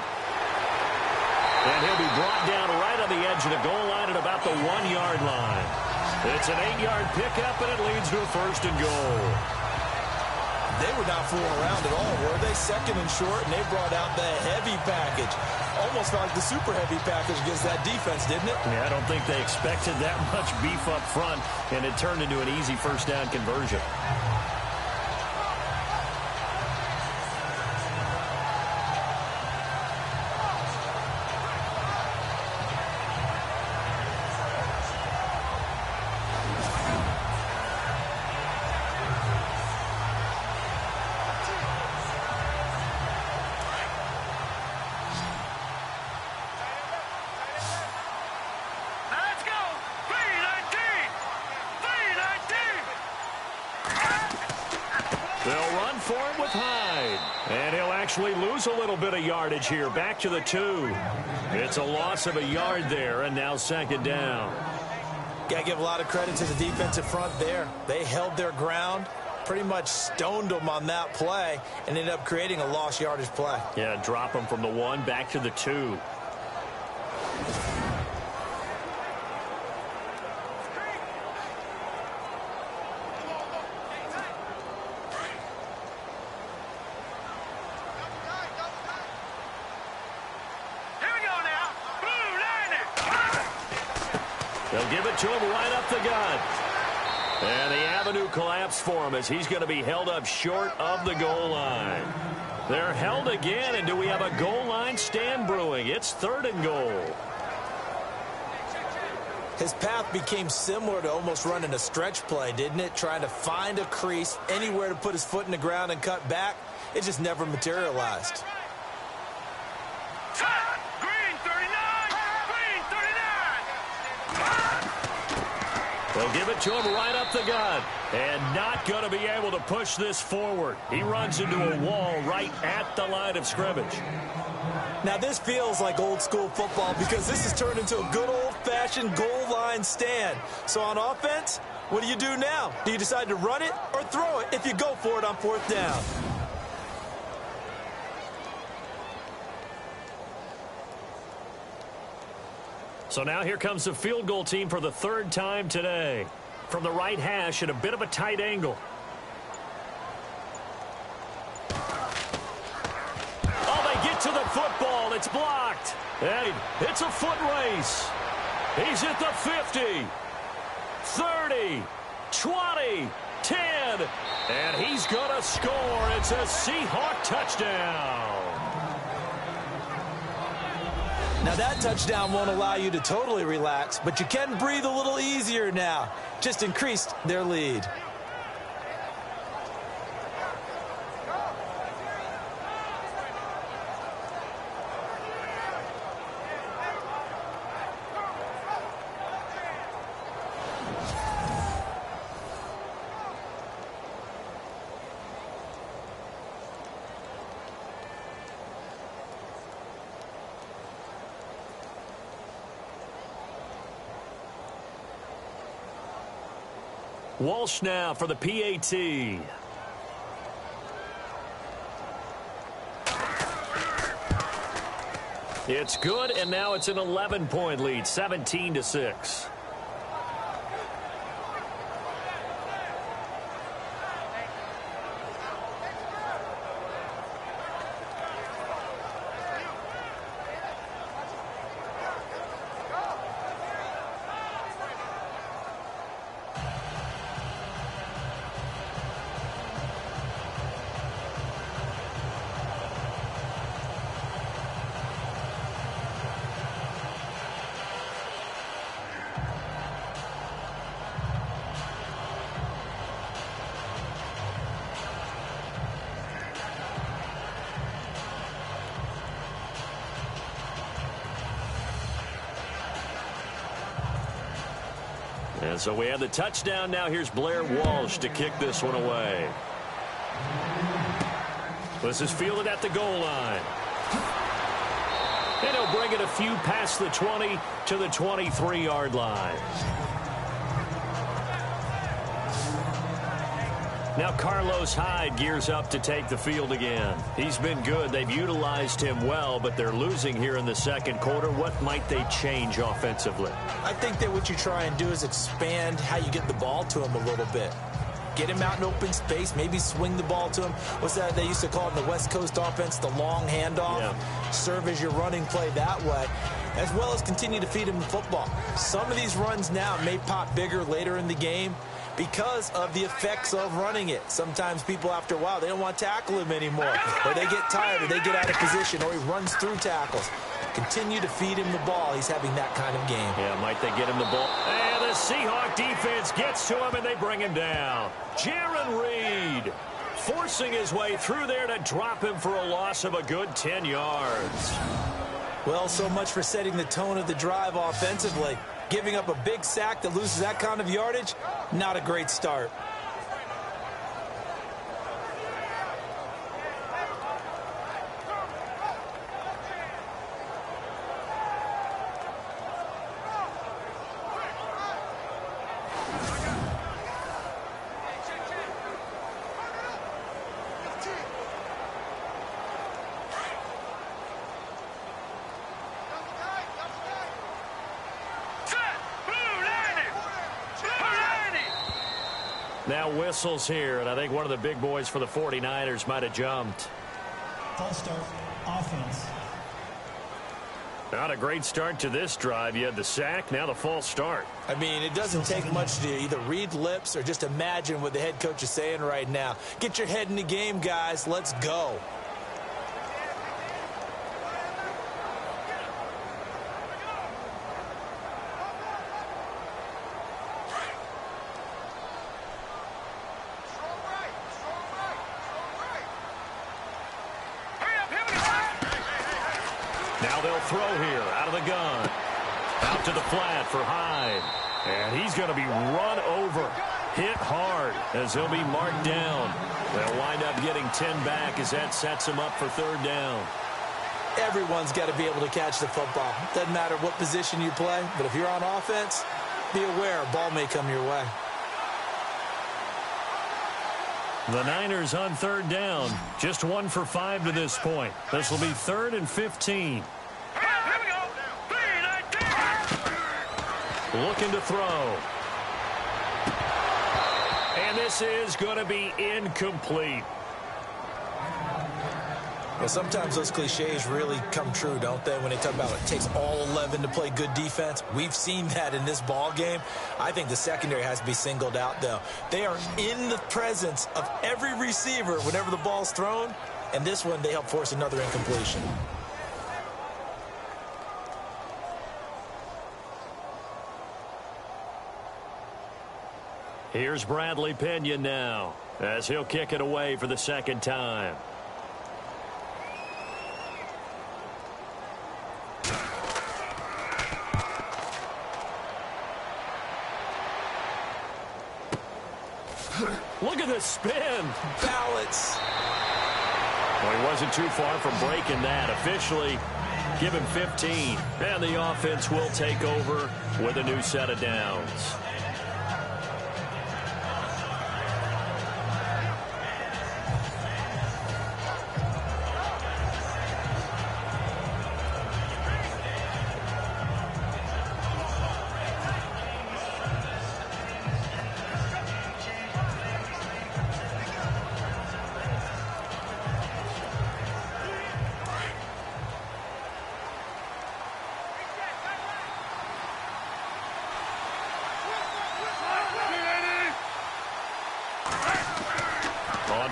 And he'll be brought down right on the edge of the goal line at about the 1-yard line. It's an 8-yard pickup, and it leads to a 1st and goal. They were not fooling around at all, were they? 2nd and short, and they brought out the heavy package. Almost felt like the super heavy package against that defense, didn't it? Yeah, I don't think they expected that much beef up front, and it turned into an easy first down conversion. They'll run for it with Hyde. And he'll actually lose a little bit of yardage here. Back to the 2. It's a loss of a yard there, and now second down. Got to give a lot of credit to the defensive front there. They held their ground, pretty much stoned them on that play, and ended up creating a lost yardage play. Yeah, drop them from the 1 back to the 2. They'll give it to him right up the gut. And the avenue collapsed for him as he's going to be held up short of the goal line. They're held again, and do we have a goal line stand brewing? It's 3rd and goal. His path became similar to almost running a stretch play, didn't it? Trying to find a crease, anywhere to put his foot in the ground and cut back. It just never materialized. They'll give it to him right up the gut. And not going to be able to push this forward. He runs into a wall right at the line of scrimmage. Now this feels like old school football because this has turned into a good old-fashioned goal line stand. So on offense, what do you do now? Do you decide to run it or throw it if you go for it on 4th down? So now here comes the field goal team for the 3rd time today. From the right hash at a bit of a tight angle. Oh, they get to the football. It's blocked. And it's a foot race. He's at the 50, 30, 20, 10. And he's going to score. It's a Seahawk touchdown. Now that touchdown won't allow you to totally relax, but you can breathe a little easier now. Just increased their lead. Walsh now for the PAT. It's good, and now it's an 11-point lead, 17-6. And so we have the touchdown. Now here's Blair Walsh to kick this one away. This is fielded at the goal line. And he'll bring it a few past the 20 to the 23-yard line. Now Carlos Hyde gears up to take the field again. He's been good. They've utilized him well, but they're losing here in the second quarter. What might they change offensively? I think that what you try and do is expand how you get the ball to him a little bit. Get him out in open space, maybe swing the ball to him. What's that they used to call it in the West Coast offense, the long handoff? Yeah. Serve as your running play that way, as well as continue to feed him the football. Some of these runs now may pop bigger later in the game because of the effects of running it. Sometimes people, after a while, they don't want to tackle him anymore, or they get tired, or they get out of position, or he runs through tackles. Continue to feed him the ball. He's having that kind of game. Yeah, might they get him the ball? And the Seahawk defense gets to him, and they bring him down. Jaron Reed forcing his way through there to drop him for a loss of a good 10 yards. Well, so much for setting the tone of the drive offensively. Giving up a big sack that loses that kind of yardage, not a great start. Now whistles here, and I think one of the big boys for the 49ers might have jumped. False start, offense. Not a great start to this drive. You had the sack, now the false start. I mean, it doesn't take much to either read lips or just imagine what the head coach is saying right now. Get your head in the game, guys. Let's go. Now they'll throw here out of the gun. Out to the flat for Hyde. And he's going to be run over. Hit hard as he'll be marked down. They'll wind up getting 10 back as that sets him up for third down. Everyone's got to be able to catch the football. Doesn't matter what position you play, but if you're on offense, be aware a ball may come your way. The Niners on third down. Just 1 for 5 to this point. This will be 3rd and 15. Looking to throw. And this is going to be incomplete. Well, sometimes those cliches really come true, don't they, when they talk about it takes all 11 to play good defense. We've seen that in this ball game. I think the secondary has to be singled out, though. They are in the presence of every receiver whenever the ball's thrown, and this one they help force another incompletion. Here's Bradley Pinion now as he'll kick it away for the second time. Look at the spin. Balance. Well, he wasn't too far from breaking that. Officially, give him 15. And the offense will take over with a new set of downs.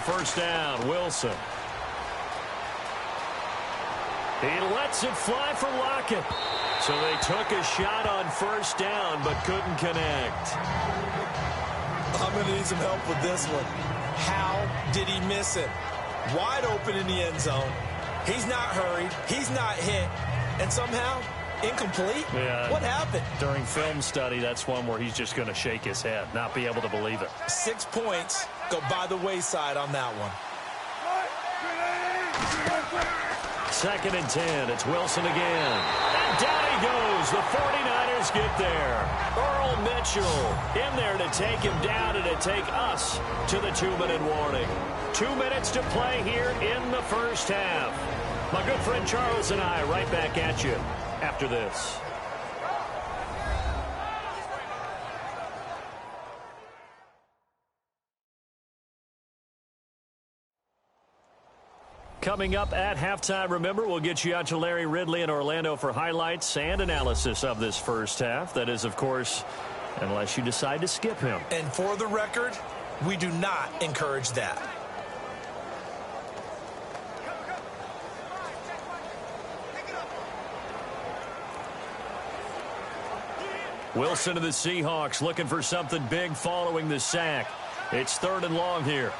First down, Wilson. He lets it fly for Lockett. So they took a shot on first down but couldn't connect. I'm going to need some help with this one. How did he miss it? Wide open in the end zone. He's not hurried. He's not hit. And somehow, incomplete? Yeah. What happened? During film study, that's one where he's just going to shake his head, not be able to believe it. 6 points go by the wayside on that one. 2nd and 10. It's Wilson again. And down he goes. The 49ers get there. Earl Mitchell in there to take him down and to take us to the 2-minute warning. 2 minutes to play here in the first half. My good friend Charles and I right back at you after this. Coming up at halftime, remember, we'll get you out to Larry Ridley in Orlando for highlights and analysis of this first half. That is, of course, unless you decide to skip him. And for the record, we do not encourage that. Wilson of the Seahawks looking for something big following the sack. It's 3rd and long here.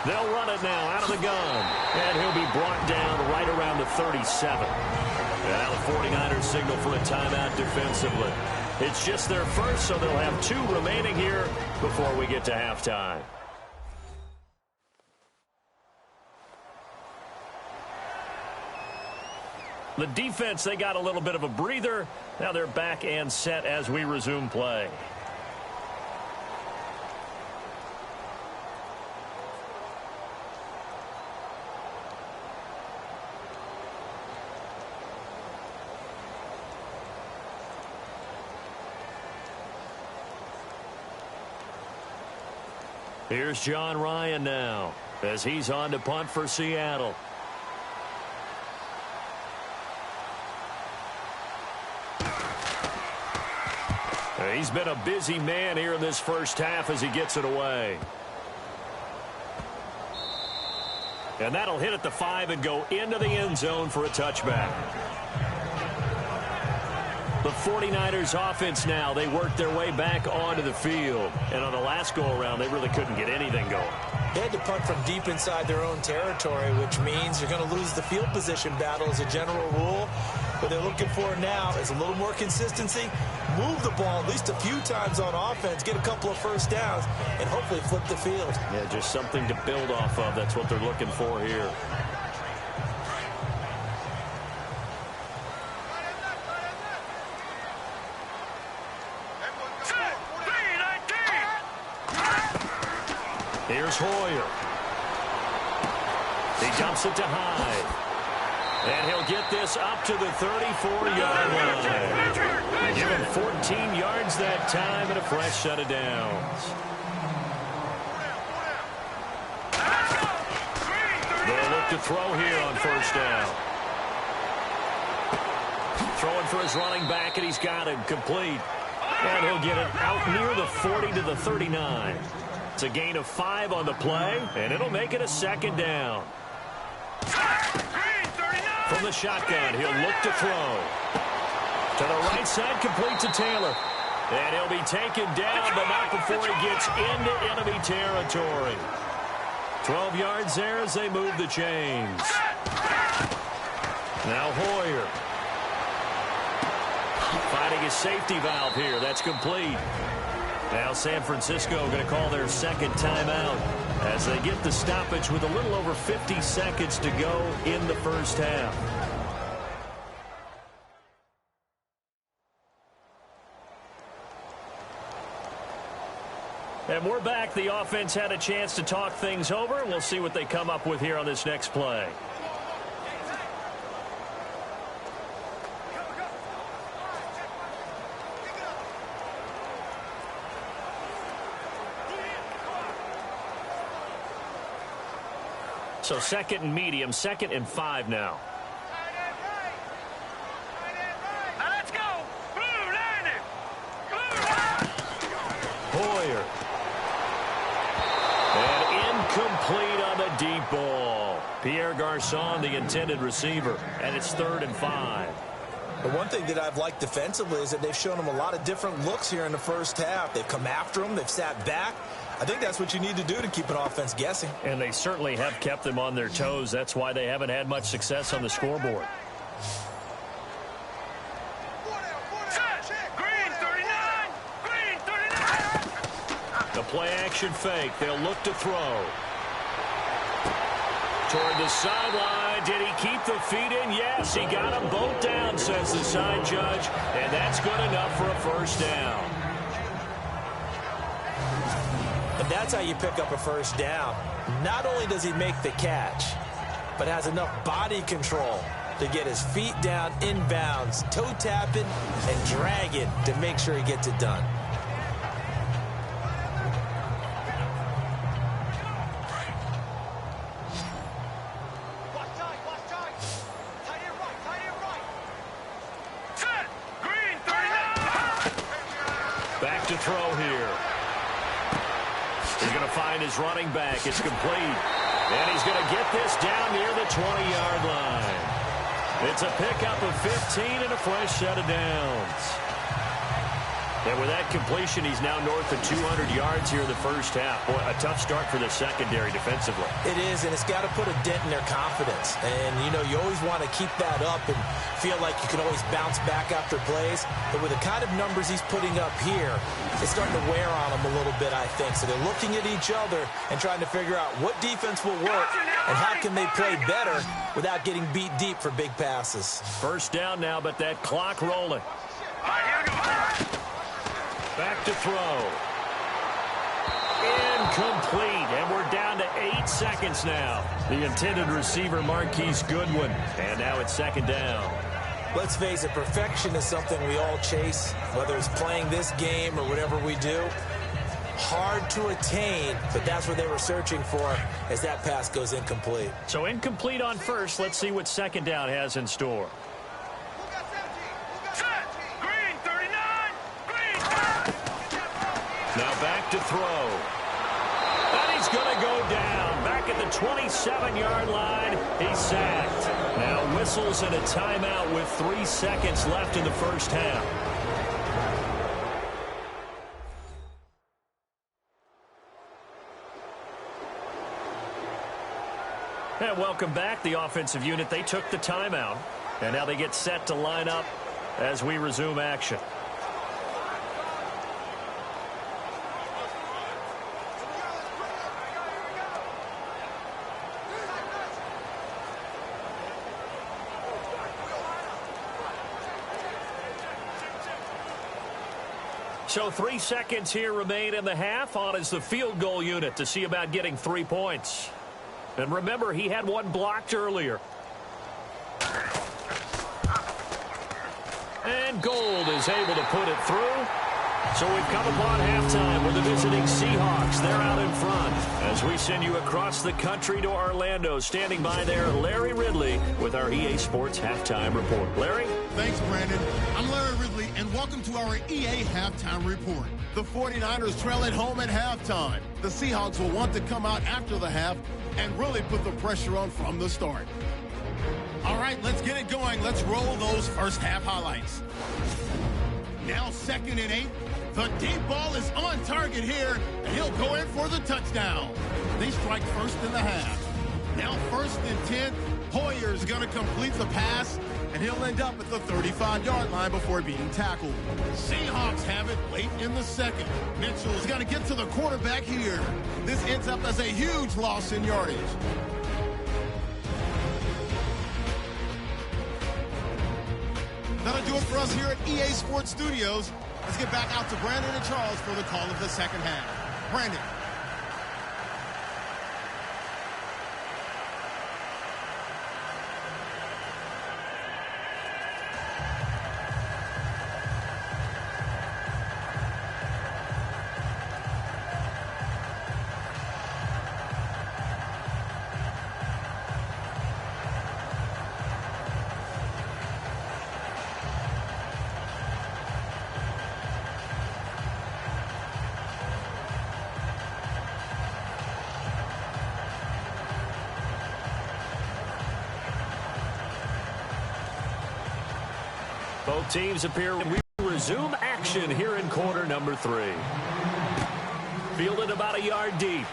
They'll run it now out of the gun. And he'll be brought down right around the 37. Now the 49ers signal for a timeout defensively. It's just their first, so they'll have 2 remaining here before we get to halftime. The defense, they got a little bit of a breather. Now they're back and set as we resume play. Here's John Ryan now as he's on to punt for Seattle. He's been a busy man here in this first half as he gets it away. And that'll hit at the 5 and go into the end zone for a touchback. The 49ers offense now, they worked their way back onto the field. And on the last go-around, they really couldn't get anything going. They had to punt from deep inside their own territory, which means you're going to lose the field position battle as a general rule. What they're looking for now is a little more consistency, move the ball at least a few times on offense, get a couple of first downs, and hopefully flip the field. Yeah, just something to build off of. That's what they're looking for here. Here's Hoyer. He dumps it to Hyde. And he'll get this up to the 34-yard line. They give him 14 yards that time and a fresh set of downs. They'll look to throw here on first down. Throwing for his running back, and he's got him complete. And he'll get it out near the 40 to the 39. It's a gain of 5 on the play, and it'll make it a second down. From the shotgun, he'll look to throw. To the right side, complete to Taylor. And he'll be taken down, but not before he gets into enemy territory. 12 yards there as they move the chains. Now Hoyer. Finding his safety valve here. That's complete. Now San Francisco going to call their second timeout as they get the stoppage with a little over 50 seconds to go in the first half. And we're back. The offense had a chance to talk things over. We'll see what they come up with here on this next play. So second and medium, 2nd and 5 now. Let's go. Blue line it. Hoyer. And incomplete on the deep ball. Pierre Garçon, the intended receiver. And it's 3rd and 5. The one thing that I've liked defensively is that they've shown them a lot of different looks here in the first half. They've come after them. They've sat back. I think that's what you need to do to keep an offense guessing. And they certainly have kept them on their toes. That's why they haven't had much success on the scoreboard. Green 39. Green 39. The play action fake. They'll look to throw. Toward the sideline. Did he keep the feet in? Yes, he got them both down, says the side judge. And that's good enough for a first down. And that's how you pick up a first down. Not only does he make the catch, but has enough body control to get his feet down inbounds, toe tapping, and drag it to make sure he gets it done. Back to throw here. He's going to find his running back. It's complete. And he's going to get this down near the 20-yard line. It's a pickup of 15 and a fresh set of downs. And with that completion, he's now north of 200 yards here in the first half. Boy, a tough start for the secondary defensively. It is, and it's got to put a dent in their confidence. And, you know, you always want to keep that up and feel like you can always bounce back after plays. But with the kind of numbers he's putting up here, it's starting to wear on them a little bit, I think. So they're looking at each other and trying to figure out what defense will work and how can they play better without getting beat deep for big passes. First down now, but that clock rolling. Back to throw. Incomplete, and we're down to 8 seconds now. The intended receiver, Marquise Goodwin, and now it's second down. Let's face it, perfection is something we all chase, whether it's playing this game or whatever we do. Hard to attain, but that's what they were searching for as that pass goes incomplete. So incomplete on first. Let's see what second down has in store. Green, 39. Green. Now back to throw. And he's going to go down. Back at the 27-yard line. He's sacked. Now whistles and a timeout with 3 seconds left in the first half. And welcome back. The offensive unit, they took the timeout. And now they get set to line up as we resume action. So 3 seconds here remain in the half. On is the field goal unit to see about getting 3 points. And remember, he had one blocked earlier. And Gold is able to put it through. So we've come upon halftime with the visiting Seahawks. They're out in front as we send you across the country to Orlando. Standing by there, Larry Ridley with our EA Sports Halftime Report. Larry? Thanks, Brandon. I'm Larry Ridley, and welcome to our EA Halftime Report. The 49ers trail at home at halftime. The Seahawks will want to come out after the half and really put the pressure on from the start. All right, let's get it going. Let's roll those first half highlights. Now 2nd and 8. The deep ball is on target here, and he'll go in for the touchdown. They strike first in the half. Now 1st and 10. Hoyer's going to complete the pass, and he'll end up at the 35-yard line before being tackled. Seahawks have it late in the second. Mitchell's going to get to the quarterback here. This ends up as a huge loss in yardage. That'll do it for us here at EA Sports Studios. Let's get back out to Brandon and Charles for the call of the second half. Brandon. Both teams appear. We resume action here in quarter number 3. Fielded about a yard deep.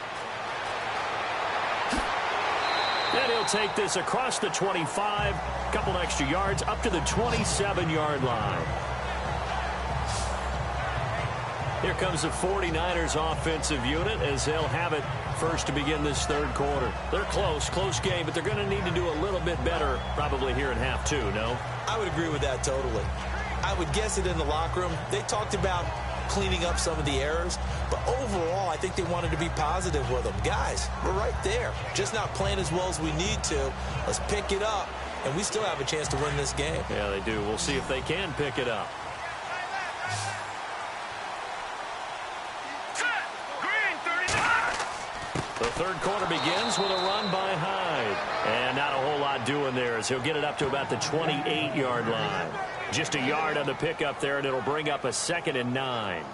And he'll take this across the 25. Couple extra yards up to the 27-yard line. Here comes the 49ers offensive unit as they'll have it first to begin this third quarter. They're close game, but they're going to need to do a little bit better probably here in half 2, no? I would agree with that totally. I would guess it in the locker room. They talked about cleaning up some of the errors, but overall I think they wanted to be positive with them. Guys, we're right there. Just not playing as well as we need to. Let's pick it up, and we still have a chance to win this game. Yeah, they do. We'll see if they can pick it up. The third quarter begins with a run by Hyde. And not a whole lot doing there as he'll get it up to about the 28-yard line. Just a yard on the pickup there, and it'll bring up a 2nd and 9.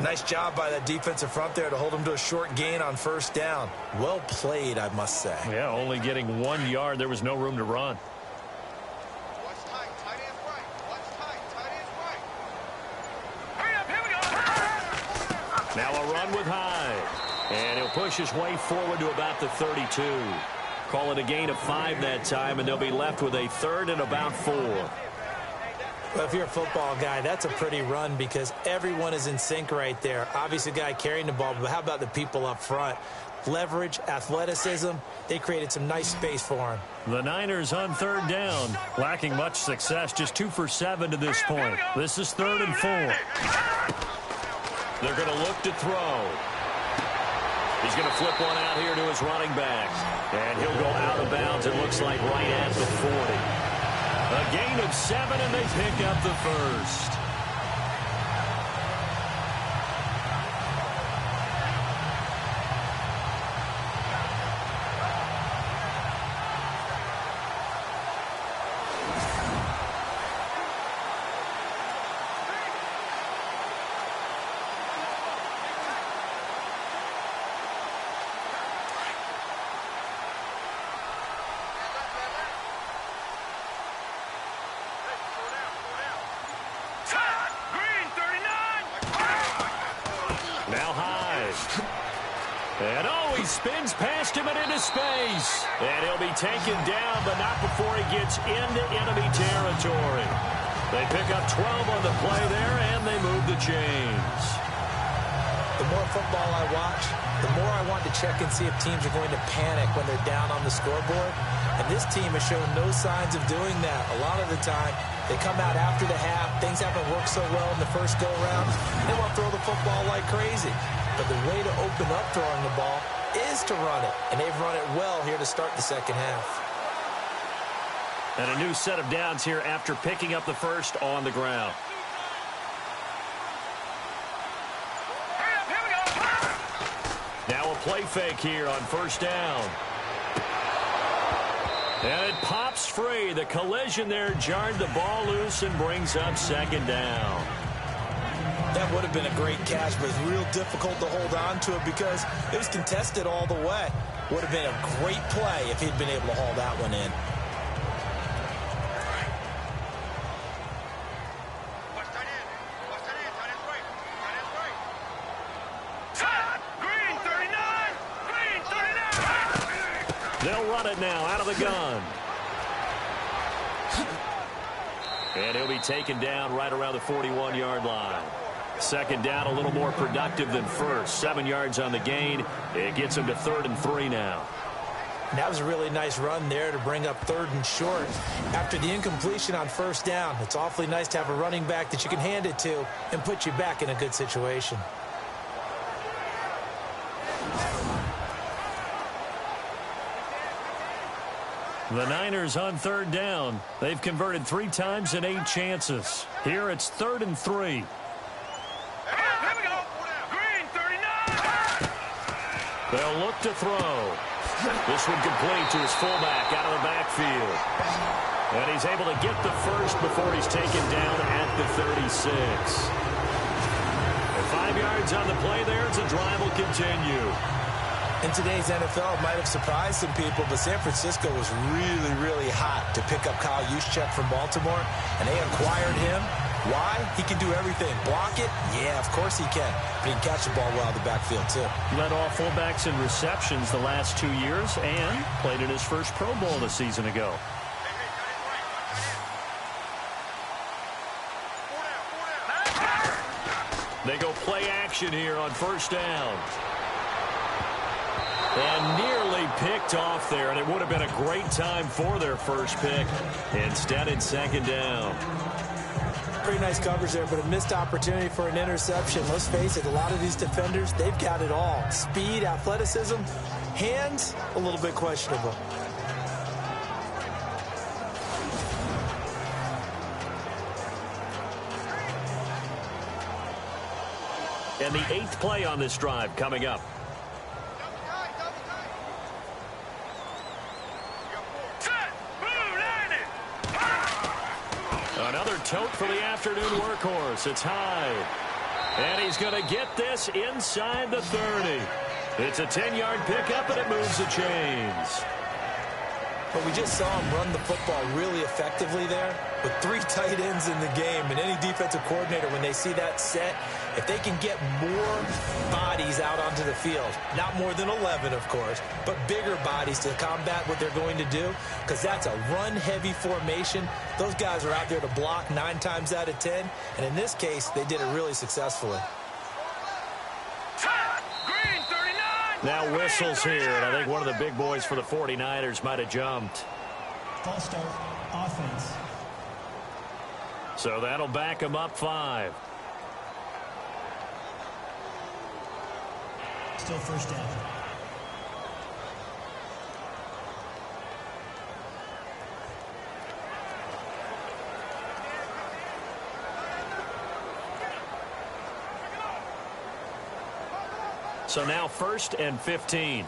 Nice job by that defensive front there to hold him to a short gain on first down. Well played, I must say. Yeah, only getting 1 yard. There was no room to run. Watch tight. Tight end's right. Watch tight. Tight end's right. Hurry up. Here we go. Now a run with Hyde. And he'll push his way forward to about the 32. Call it a gain of 5 that time, and they'll be left with a 3rd and about 4. Well, if you're a football guy, that's a pretty run because everyone is in sync right there. Obviously, the guy carrying the ball, but how about the people up front? Leverage, athleticism, they created some nice space for him. The Niners on 3rd down, lacking much success, just 2 for 7 to this point. This is 3rd and 4. They're going to look to throw. He's going to flip one out here to his running back. And he'll go out of bounds, it looks like right at the 40. A gain of 7, and they pick up the first. And he spins past him and into space. And he'll be taken down, but not before he gets into enemy territory. They pick up 12 on the play there, and they move the chains. The more football I watch, the more I want to check and see if teams are going to panic when they're down on the scoreboard. And this team has shown no signs of doing that. A lot of the time, they come out after the half. Things haven't worked so well in the first go-around. They want to throw the football like crazy. But the way to open up throwing the ball is to run it. And they've run it well here to start the second half. And a new set of downs here after picking up the first on the ground. Now a play fake here on first down. And it pops free. The collision there jarred the ball loose and brings up second down. That would have been a great catch, but it's real difficult to hold on to it because it was contested all the way. Would have been a great play if he'd been able to haul that one in. They'll run it now out of the gun. And he'll be taken down right around the 41-yard line. Second down, a little more productive than first. 7 yards on the gain. It gets him to 3rd and 3 now. That was a really nice run there to bring up 3rd and short. After the incompletion on first down, it's awfully nice to have a running back that you can hand it to and put you back in a good situation. The Niners on 3rd down. They've converted 3 times in 8 chances. Here it's 3rd and 3. Here we go. Green 39. They'll look to throw. This one complete to his fullback out of the backfield. And he's able to get the first before he's taken down at the 36. And 5 yards on the play there as the drive will continue. In today's NFL, it might have surprised some people, but San Francisco was really, really hot to pick up Kyle Juszczyk from Baltimore, and they acquired him. Why? He can do everything. Block it? Yeah, of course he can. But he can catch the ball well in the backfield, too. Led all fullbacks in receptions the last 2 years and played in his first Pro Bowl a season ago. They go play action here on first down. And nearly picked off there, and it would have been a great time for their first pick. Instead, it's second down. Pretty nice coverage there, but a missed opportunity for an interception. Let's face it, a lot of these defenders, they've got it all. Speed, athleticism, hands, a little bit questionable. And the 8th play on this drive coming up. Another tote for the afternoon workhorse. It's Hyde. And he's going to get this inside the 30. It's a 10-yard pickup, and it moves the chains. But we just saw him run the football really effectively there with 3 tight ends in the game. And any defensive coordinator, when they see that set, if they can get more bodies out onto the field, not more than 11, of course, but bigger bodies to combat what they're going to do, because that's a run-heavy formation. Those guys are out there to block 9 times out of 10. And in this case, they did it really successfully. Now whistles here, and I think one of the big boys for the 49ers might have jumped. False start, offense. So that'll back him up 5. Still first down. So now 1st and 15.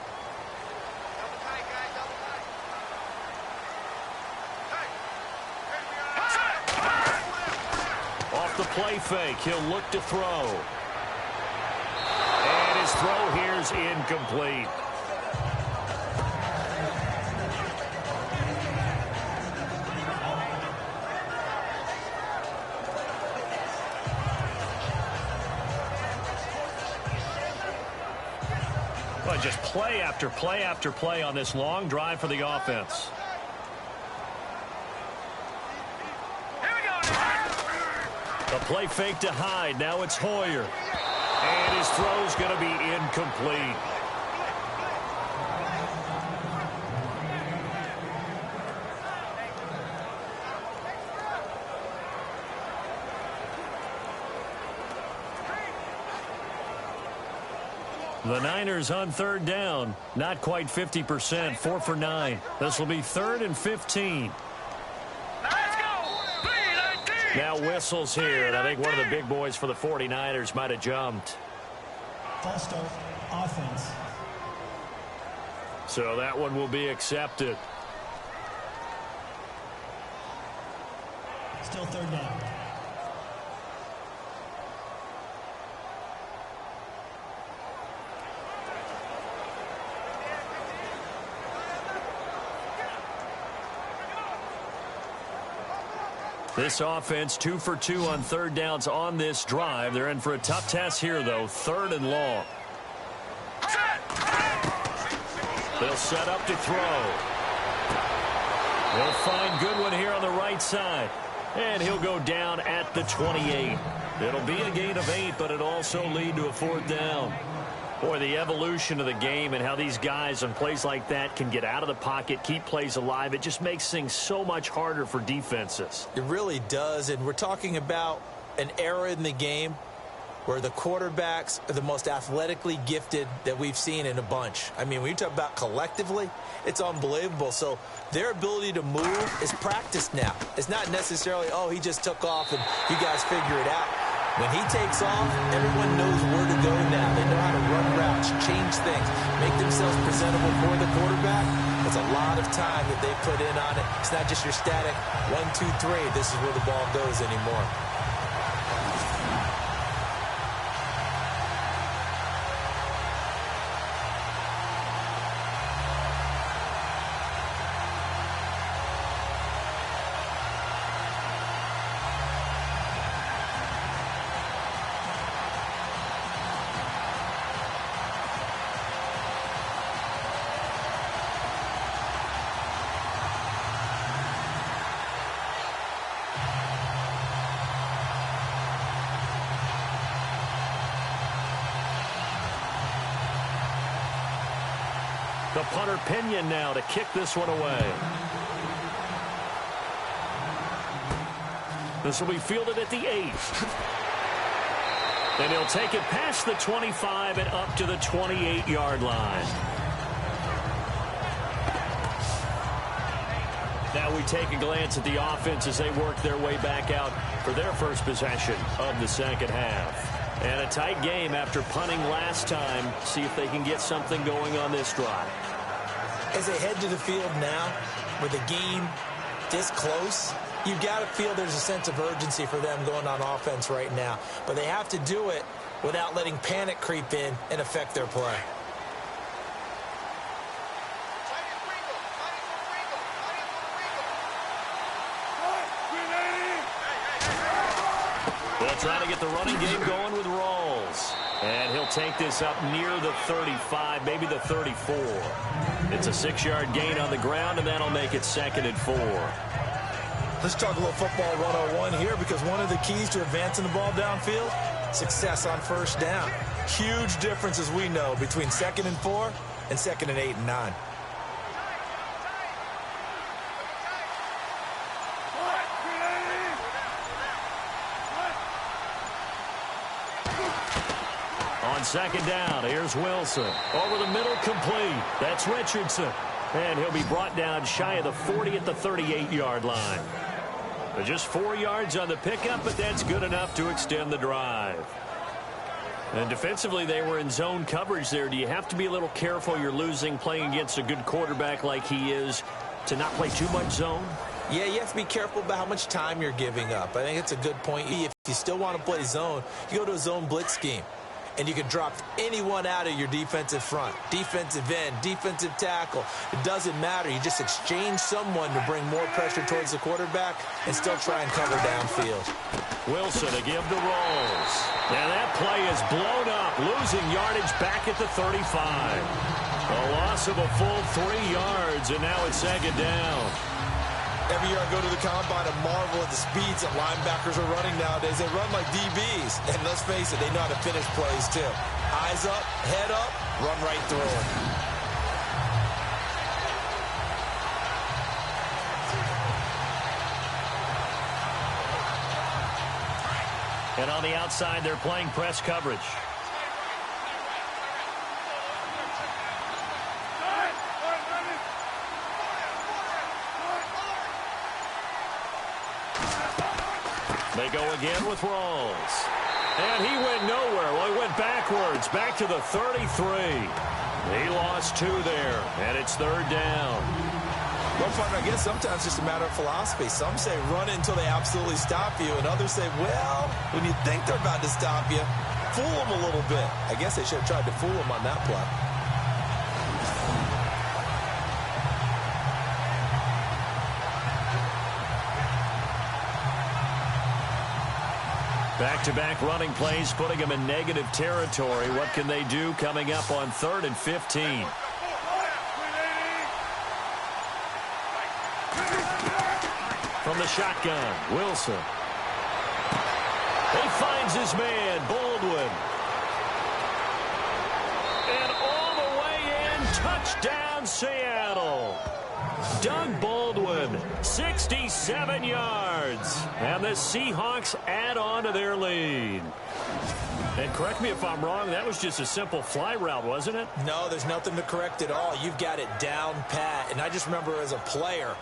Off the play fake, he'll look to throw. And his throw here's incomplete. just play after play after play on this long drive for the offense. A play fake to Hyde. Now it's Hoyer. And his throw's going to be incomplete. The Niners on third down. Not quite 50%. 4 for 9. This will be 3rd and 15. Now whistles here, and I think one of the big boys for the 49ers might have jumped. False start, offense. So that one will be accepted. Still third down. This offense 2 for 2 on third downs on this drive. They're in for a tough test here, though. 3rd and long. They'll set up to throw. They'll find Goodwin here on the right side. And he'll go down at the 28. It'll be a gain of 8, but it'll also lead to a 4th down. Boy, the evolution of the game and how these guys on plays like that can get out of the pocket, keep plays alive, it just makes things so much harder for defenses. It really does, and we're talking about an era in the game where the quarterbacks are the most athletically gifted that we've seen in a bunch. I mean, when you talk about collectively, it's unbelievable. So their ability to move is practiced now. It's not necessarily, oh, he just took off and you guys figure it out. When he takes off, everyone knows where to go now. They know how to run routes, change things, make themselves presentable for the quarterback. It's a lot of time that they put in on it. It's not just your static 1, 2, 3. This is where the ball goes anymore. The punter Pinion now to kick this one away. This will be fielded at the 8. And he'll take it past the 25 and up to the 28-yard line. Now we take a glance at the offense as they work their way back out for their first possession of the second half. And a tight game after punting last time. See if they can get something going on this drive. As they head to the field now, with the game this close, you've got to feel there's a sense of urgency for them going on offense right now. But they have to do it without letting panic creep in and affect their play. They'll try to get the running game going with Rawls. And he'll take this up near the 35, maybe the 34. It's a 6-yard gain on the ground, and that'll make it 2nd and 4. Let's talk a little football 101 here, because one of the keys to advancing the ball downfield, success on first down. Huge difference, as we know, between 2nd and 4 and 2nd and 8 and 9. On second down, here's Wilson. Over the middle, complete. That's Richardson. And he'll be brought down shy of the 40 at the 38-yard line. But just 4 yards on the pickup, but that's good enough to extend the drive. And defensively, they were in zone coverage there. Do you have to be a little careful? You're losing playing against a good quarterback like he is to not play too much zone? Yeah, you have to be careful about how much time you're giving up. I think it's a good point. If you still want to play zone, you go to a zone blitz scheme. and you can drop anyone out of your defensive front. Defensive end, defensive tackle. It doesn't matter. You just exchange someone to bring more pressure towards the quarterback and still try and cover downfield. Wilson to give the rolls. And that play is blown up, losing yardage back at the 35. A loss of a full 3 yards, and now it's second down. Every year I go to the combine and marvel at the speeds that linebackers are running nowadays. They run like DBs. And let's face it, they know how to finish plays too. Eyes up, head up, run right through it. And on the outside, they're playing press coverage. They go again with Rawls. And he went nowhere. Well, he went backwards, back to the 33. He lost 2 there, and it's third down. Well, partner, I guess sometimes it's just a matter of philosophy. Some say run it until they absolutely stop you, and others say, well, when you think they're about to stop you, fool them a little bit. I guess they should have tried to fool them on that play. Back-to-back running plays, putting them in negative territory. What can they do coming up on 3rd and 15? From the shotgun, Wilson. He finds his man, Baldwin. And all the way in, touchdown, Seattle. Doug Baldwin, 67 yards. And the Seahawks add on to their lead. And correct me if I'm wrong, that was just a simple fly route, wasn't it? No, there's nothing to correct at all. You've got it down pat. And I just remember as a player,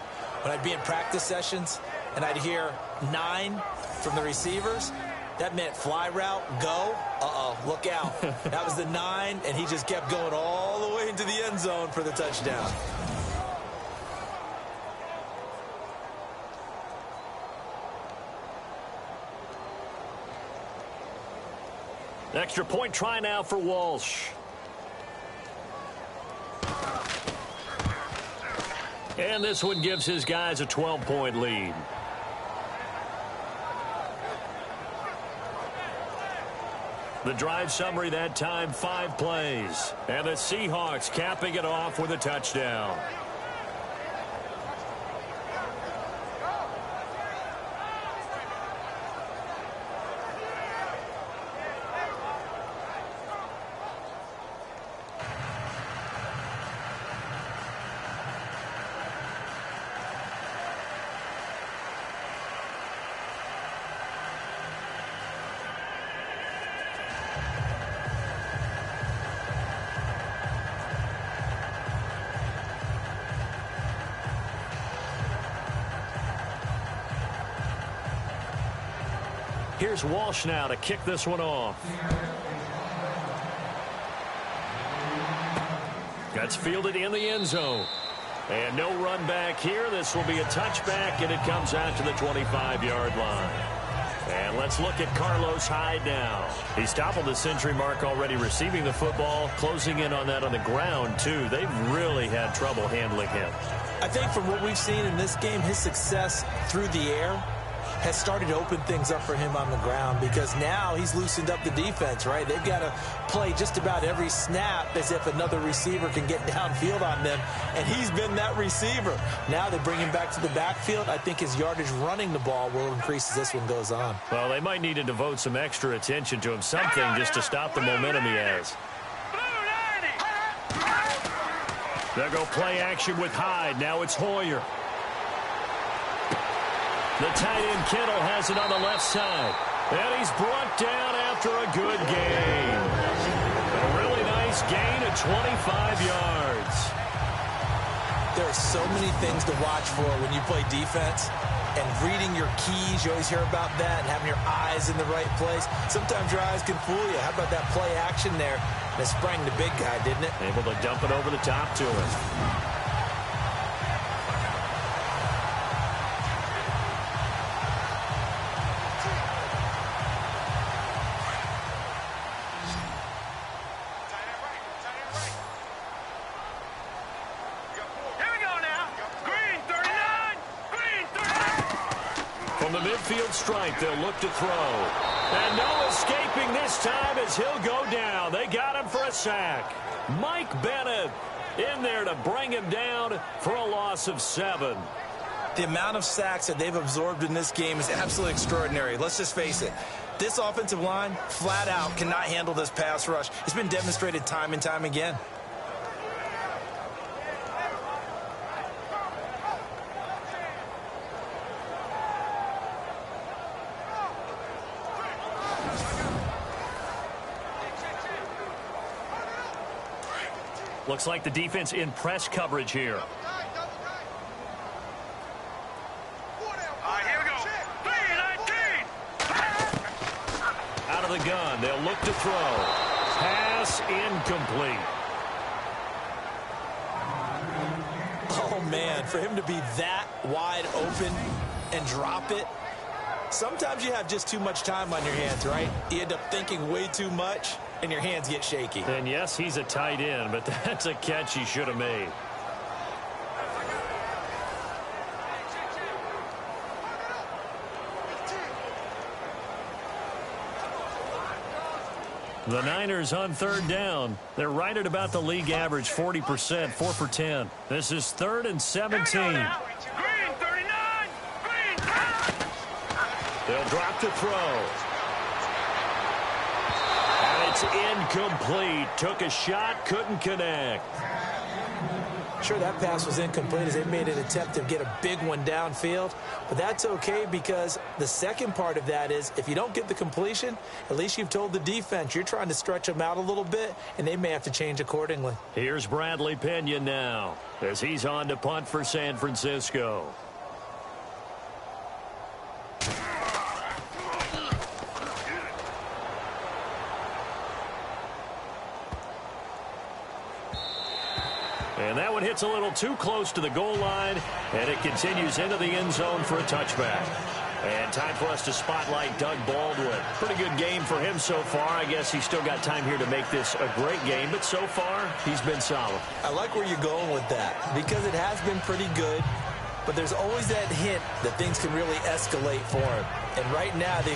when I'd be in practice sessions and I'd hear 9 from the receivers, that meant fly route, go, look out. That was the 9, and he just kept going all the way into the end zone for the touchdown. Extra point try now for Walsh. And this one gives his guys a 12-point lead. The drive summary that time, 5 plays. And the Seahawks capping it off with a touchdown. Here's Walsh now to kick this one off. That's fielded in the end zone. And no run back here. This will be a touchback, and it comes out to the 25-yard line. And let's look at Carlos Hyde now. He's toppled the century mark already receiving the football, closing in on that on the ground, too. They've really had trouble handling him. I think from what we've seen in this game, his success through the air has started to open things up for him on the ground, because now he's loosened up the defense, right? They've got to play just about every snap as if another receiver can get downfield on them, and he's been that receiver. Now they bring him back to the backfield. I think his yardage running the ball will increase as this one goes on. Well, they might need to devote some extra attention to him, something just to stop the momentum he has. They'll go play action with Hyde. Now it's Hoyer. The tight end Kittle has it on the left side. And he's brought down after a good gain. A really nice gain of 25 yards. There are so many things to watch for when you play defense. And reading your keys, you always hear about that, and having your eyes in the right place. Sometimes your eyes can fool you. How about that play action there? And it sprang the big guy, didn't it? Able to dump it over the top to him. From the midfield stripe, they'll look to throw. And no escaping this time as he'll go down. They got him for a sack. Mike Bennett in there to bring him down for a loss of 7. The amount of sacks that they've absorbed in this game is absolutely extraordinary. Let's just face it. This offensive line, flat out, cannot handle this pass rush. It's been demonstrated time and time again. Looks like the defense in press coverage here. All right, here we go. 3-19. Out of the gun, they'll look to throw. Pass incomplete. Oh, man, for him to be that wide open and drop it. Sometimes you have just too much time on your hands, right? You end up thinking way too much, and your hands get shaky. And yes, he's a tight end, but that's a catch he should have made. The Niners on third down. They're right at about the league average, 40%, 4 for 10. This is 3rd and 17. Green 39. Green 10. They'll drop to throw. And it's incomplete. Took a shot, couldn't connect. Sure, that pass was incomplete as they made an attempt to get a big one downfield. But that's okay because the second part of that is if you don't get the completion, at least you've told the defense you're trying to stretch them out a little bit, and they may have to change accordingly. Here's Bradley Pena now as he's on to punt for San Francisco. And that one hits a little too close to the goal line, and it continues into the end zone for a touchback. And time for us to spotlight Doug Baldwin. Pretty good game for him so far. I guess he's still got time here to make this a great game, but so far, he's been solid. I like where you're going with that because it has been pretty good, but there's always that hint that things can really escalate for him. And right now, they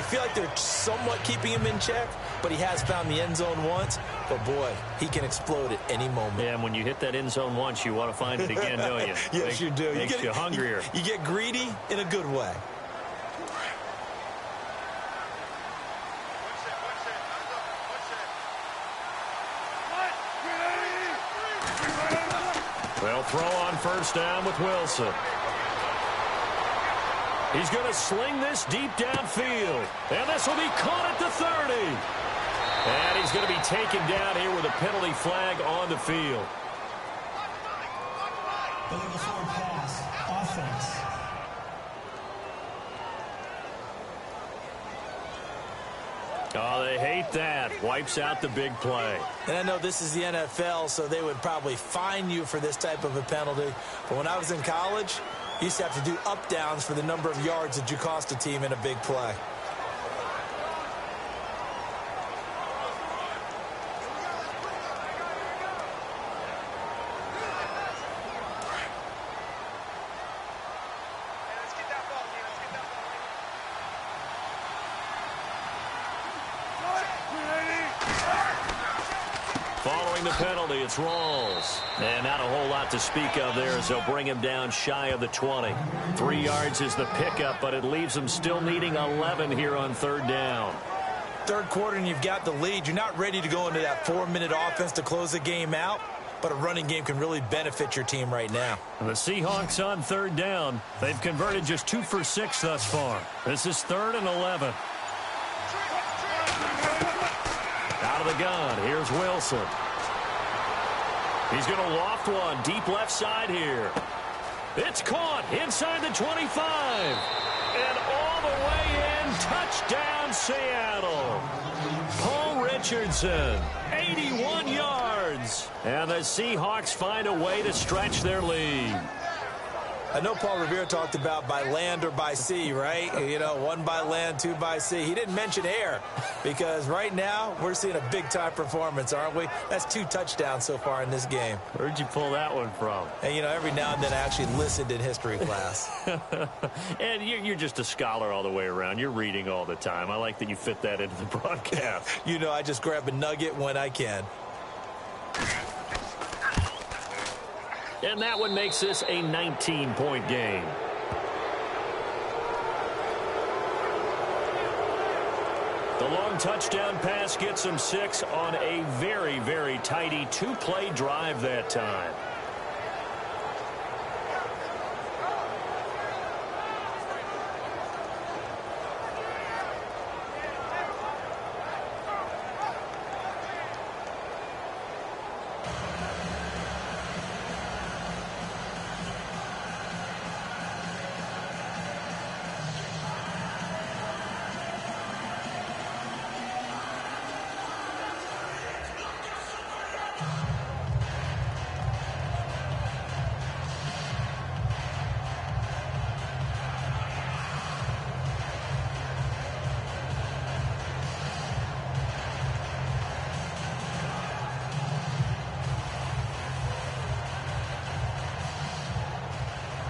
feel like they're somewhat keeping him in check, but he has found the end zone once. But, boy, he can explode at any moment. Yeah, and when you hit that end zone once, you want to find it again, don't you? Yes, you do. Makes you hungrier. You get greedy in a good way. They'll throw on first down with Wilson. He's going to sling this deep downfield. And this will be caught at the 30. And he's going to be taken down here with a penalty flag on the field. Illegal forward pass. Offense. Oh, they hate that. Wipes out the big play. And I know this is the NFL, so they would probably fine you for this type of a penalty. But when I was in college, you used to have to do up-downs for the number of yards that you cost a team in a big play. Following the penalty, it's Rawls. And not a whole lot to speak of there as they'll bring him down shy of the 20. 3 yards is the pickup, but it leaves them still needing 11 here on third down. Third quarter and you've got the lead. You're not ready to go into that 4-minute offense to close the game out, but a running game can really benefit your team right now. And the Seahawks on third down. They've converted just 2 for 6 thus far. This is 3rd and 11. Out of the gun, here's Wilson. He's going to loft one deep left side here. It's caught inside the 25. And all the way in, touchdown Seattle. Paul Richardson, 81 yards. And the Seahawks find a way to stretch their lead. I know Paul Revere talked about by land or by sea, right? You know, 1 by land, 2 by sea. He didn't mention air because right now we're seeing a big-time performance, aren't we? That's 2 touchdowns so far in this game. Where'd you pull that one from? And, you know, every now and then I actually listened in history class. And you're just a scholar all the way around. You're reading all the time. I like that you fit that into the broadcast. You know, I just grab a nugget when I can. And that one makes this a 19-point game. The long touchdown pass gets them 6 on a very, very tidy 2-play drive that time.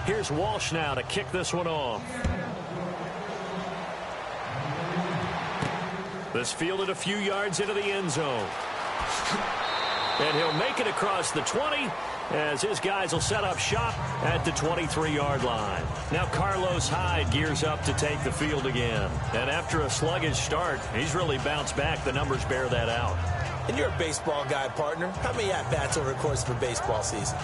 Here's Walsh now to kick this one off. This fielded a few yards into the end zone. And he'll make it across the 20 as his guys will set up shop at the 23-yard line. Now Carlos Hyde gears up to take the field again. And after a sluggish start, he's really bounced back. The numbers bear that out. And you're a baseball guy, partner. How many at-bats over the course of a baseball season?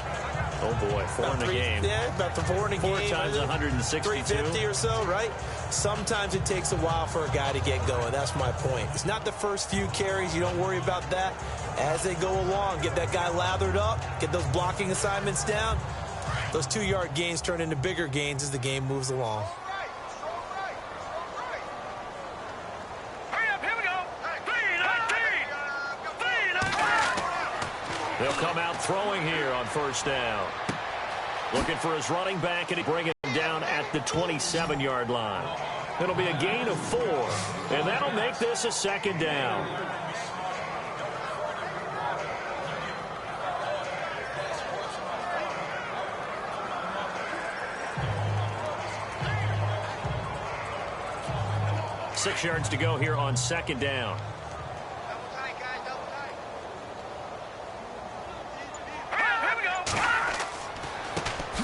Oh, boy, 4 in a game. Yeah, about the 4 in a game. 4 times 162. 350 or so, right? Sometimes it takes a while for a guy to get going. That's my point. It's not the first few carries. You don't worry about that. As they go along, get that guy lathered up, get those blocking assignments down. Those 2-yard gains turn into bigger gains as the game moves along. They'll come out throwing here on first down. Looking for his running back, and he bring him down at the 27-yard line. It'll be a gain of 4, and that'll make this a second down. Six yards to go here on second down.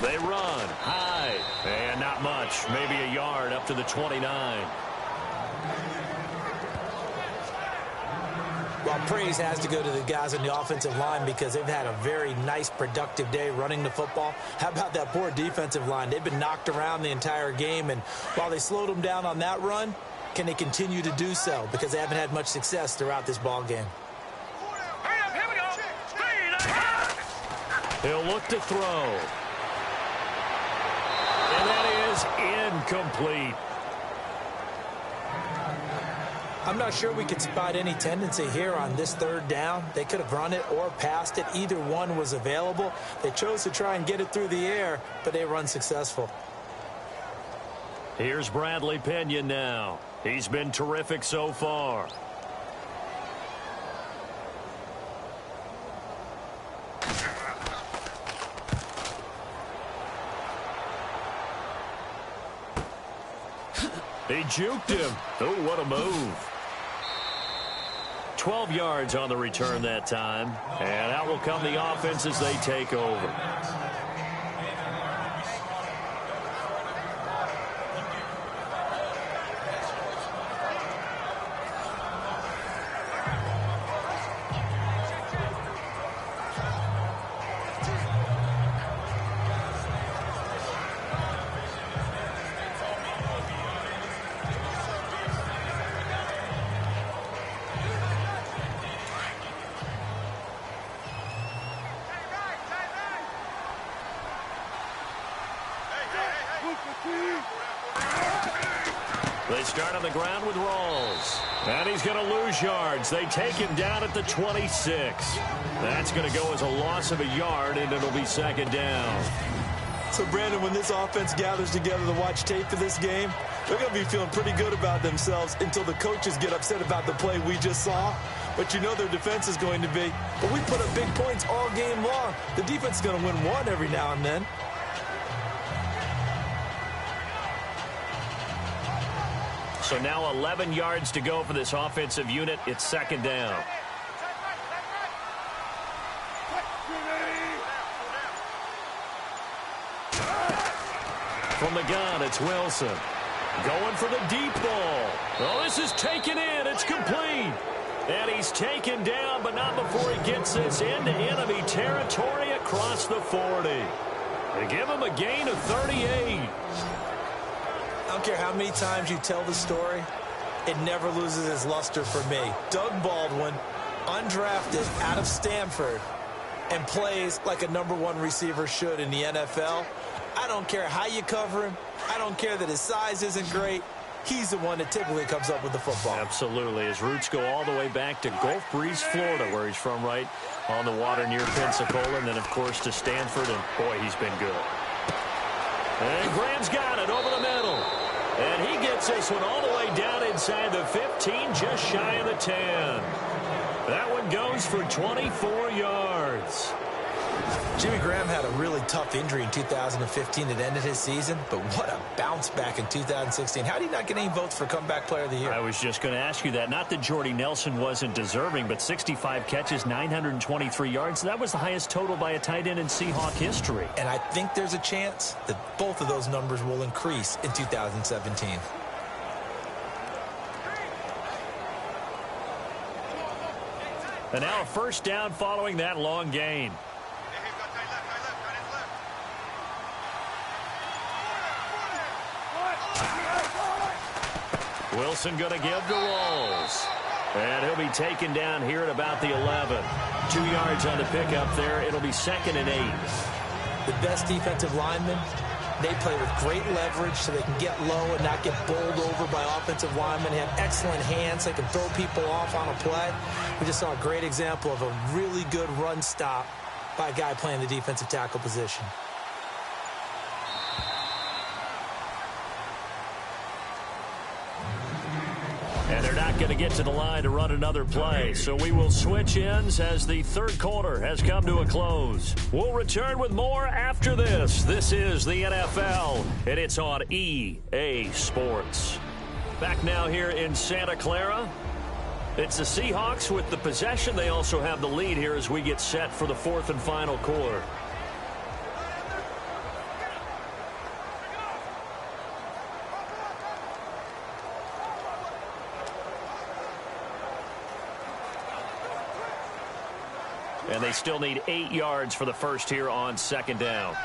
They run high, and not much, maybe a yard up to the 29. Well, praise has to go to the guys on the offensive line because they've had a very nice, productive day running the football. How about that poor defensive line? They've been knocked around the entire game, and while they slowed them down on that run, can they continue to do so? Because they haven't had much success throughout this ball game. He'll look to throw. And that is incomplete. I'm not sure we could spot any tendency here on this third down. They could have run it or passed it. Either one was available. They chose to try and get it through the air, but they were unsuccessful. Here's Bradley Pinion now. He's been terrific so far. He juked him. Oh, what a move. 12 yards on the return that time. And out will come the offense as they take over. They start on the ground with Rawls. And he's going to lose yards. They take him down at the 26. That's going to go as a loss of a yard, and it'll be second down. So, Brandon, when this offense gathers together to watch tape for this game, they're going to be feeling pretty good about themselves until the coaches get upset about the play we just saw. But you know their defense is going to be. But we put up big points all game long. The defense is going to win one every now and then. So now 11 yards to go for this offensive unit. It's second down. From the gun, it's Wilson. Going for the deep ball. Oh, this is taken in. It's complete. And he's taken down, but not before he gets this into enemy territory across the 40. They give him a gain of 38. I don't care how many times you tell the story, it never loses its luster for me. Doug Baldwin, undrafted out of Stanford, and plays like a #1 receiver should in the NFL. I don't care how you cover him. I don't care that his size isn't great. He's the one that typically comes up with the football. Absolutely. His roots go all the way back to Gulf Breeze, Florida, where he's from, right on the water near Pensacola, and then, of course, to Stanford, and, boy, he's been good. And Graham's got it over the middle. And he gets this one all the way down inside the 15, just shy of the 10. That one goes for 24 yards. Jimmy Graham had a really tough injury in 2015 that ended his season, but what a bounce back in 2016. How did he not get any votes for Comeback Player of the Year? I was just going to ask you that. Not that Jordy Nelson wasn't deserving, but 65 catches, 923 yards. That was the highest total by a tight end in Seahawk history. And I think there's a chance that both of those numbers will increase in 2017. And now a first down following that long gain. Wilson going to give to Rolls. And he'll be taken down here at about the 11. 2 yards on the pickup there. It'll be 2nd and 8. The best defensive linemen, they play with great leverage so they can get low and not get bowled over by offensive linemen. They have excellent hands. They can throw people off on a play. We just saw a great example of a really good run stop by a guy playing the defensive tackle position. And they're not going to get to the line to run another play. So we will switch ends as the third quarter has come to a close. We'll return with more after this. This is the NFL, and it's on EA Sports. Back now here in Santa Clara. It's the Seahawks with the possession. They also have the lead here as we get set for the fourth and final quarter. And they still need 8 yards for the first here on second down.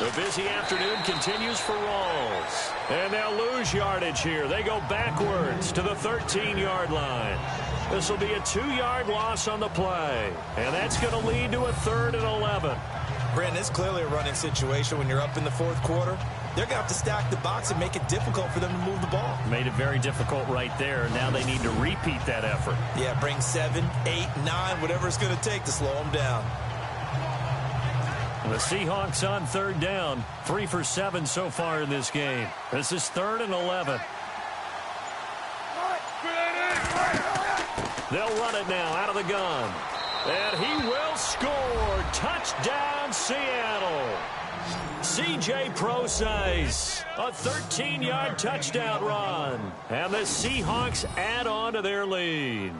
The busy afternoon continues for Rawls. And they'll lose yardage here. They go backwards to the 13-yard line. This will be a 2-yard loss on the play. And that's going to lead to a 3rd and 11. Brandon, it's clearly a running situation when you're up in the fourth quarter. They're going to have to stack the box and make it difficult for them to move the ball. Made it very difficult right there. Now they need to repeat that effort. Yeah, bring 7, 8, 9, whatever it's going to take to slow them down. The Seahawks on third down. 3 for 7 so far in this game. This is 3rd and 11. They'll run it now out of the gun. And he will score. Touchdown, Seattle. C.J. Prosise, a 13-yard touchdown run. And the Seahawks add on to their lead.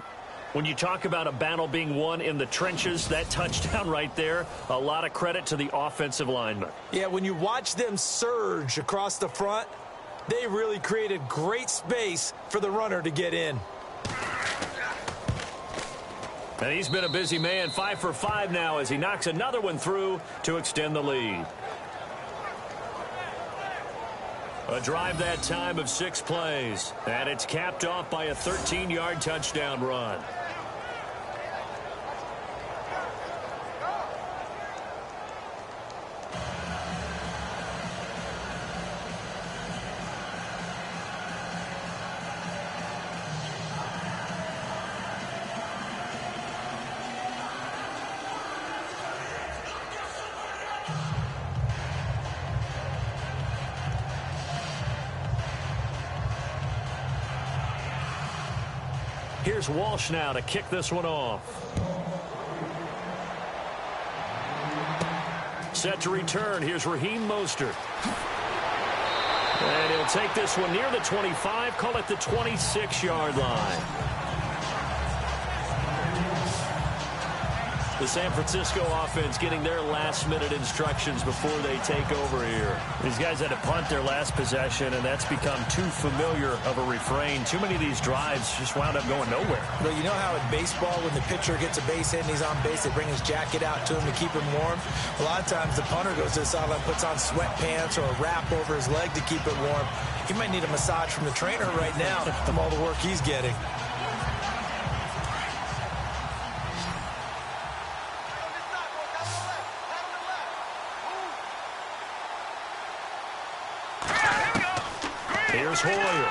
When you talk about a battle being won in the trenches, that touchdown right there, a lot of credit to the offensive linemen. Yeah, when you watch them surge across the front, they really created great space for the runner to get in. And he's been a busy man, 5 for 5 now as he knocks another one through to extend the lead. A drive that time of 6 plays, and it's capped off by a 13-yard touchdown run. Here's Walsh now to kick this one off. Set to return. Here's Raheem Mostert. And he'll take this one near the 25, call it the 26-yard line. The San Francisco offense getting their last-minute instructions before they take over here. These guys had to punt their last possession, and that's become too familiar of a refrain. Too many of these drives just wound up going nowhere. Well, you know how in baseball, when the pitcher gets a base hit and he's on base, they bring his jacket out to him to keep him warm? A lot of times the punter goes to the sideline, puts on sweatpants or a wrap over his leg to keep it warm. He might need a massage from the trainer right now from all the work he's getting. Here's Hoyer.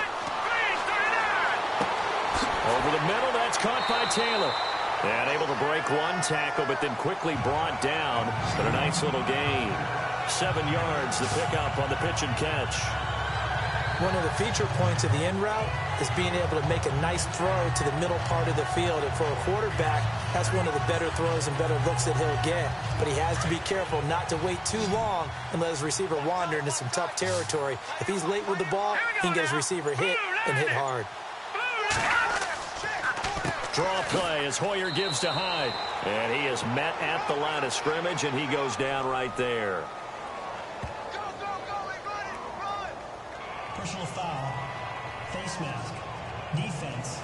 Over the middle, that's caught by Taylor. And able to break one tackle, but then quickly brought down. But a nice little gain. 7 yards, the pickup on the pitch and catch. One of the feature points of the in route is being able to make a nice throw to the middle part of the field. And for a quarterback, that's one of the better throws and better looks that he'll get. But he has to be careful not to wait too long and let his receiver wander into some tough territory. If he's late with the ball, he can get his receiver hit and hit hard. Draw play as Hoyer gives to Hyde. And he is met at the line of scrimmage, and he goes down right there. Personal foul. Face mask. Defense.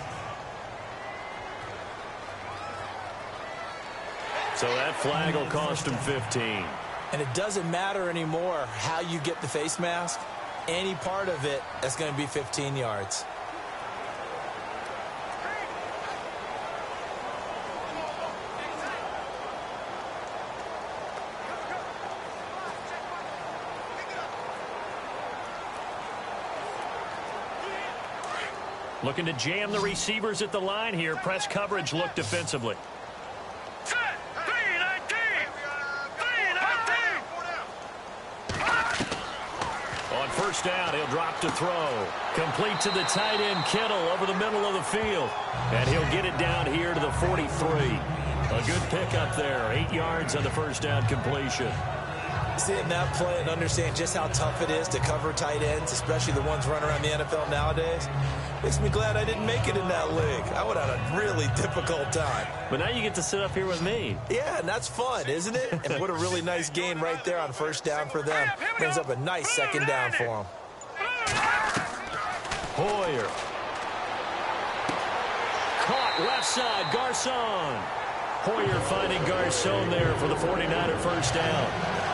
So that flag will cost him 15. And it doesn't matter anymore how you get the face mask. Any part of it, that's going to be 15 yards. Looking to jam the receivers at the line here. Press coverage look defensively. Set. 3-19. On first down, he'll drop to throw. Complete to the tight end, Kittle, over the middle of the field. And he'll get it down here to the 43. A good pickup there. 8 yards on the first down completion. Seeing that play and understand just how tough it is to cover tight ends, especially the ones running around the NFL nowadays, makes me glad I didn't make it in that league. I would have had a really difficult time. But now you get to sit up here with me. Yeah, and that's fun, isn't it? And what a really nice gain right there on first down for them. Brings up a nice second down for them. Hoyer. Caught left side, Garcon. Hoyer finding Garcon there for the 49er first down.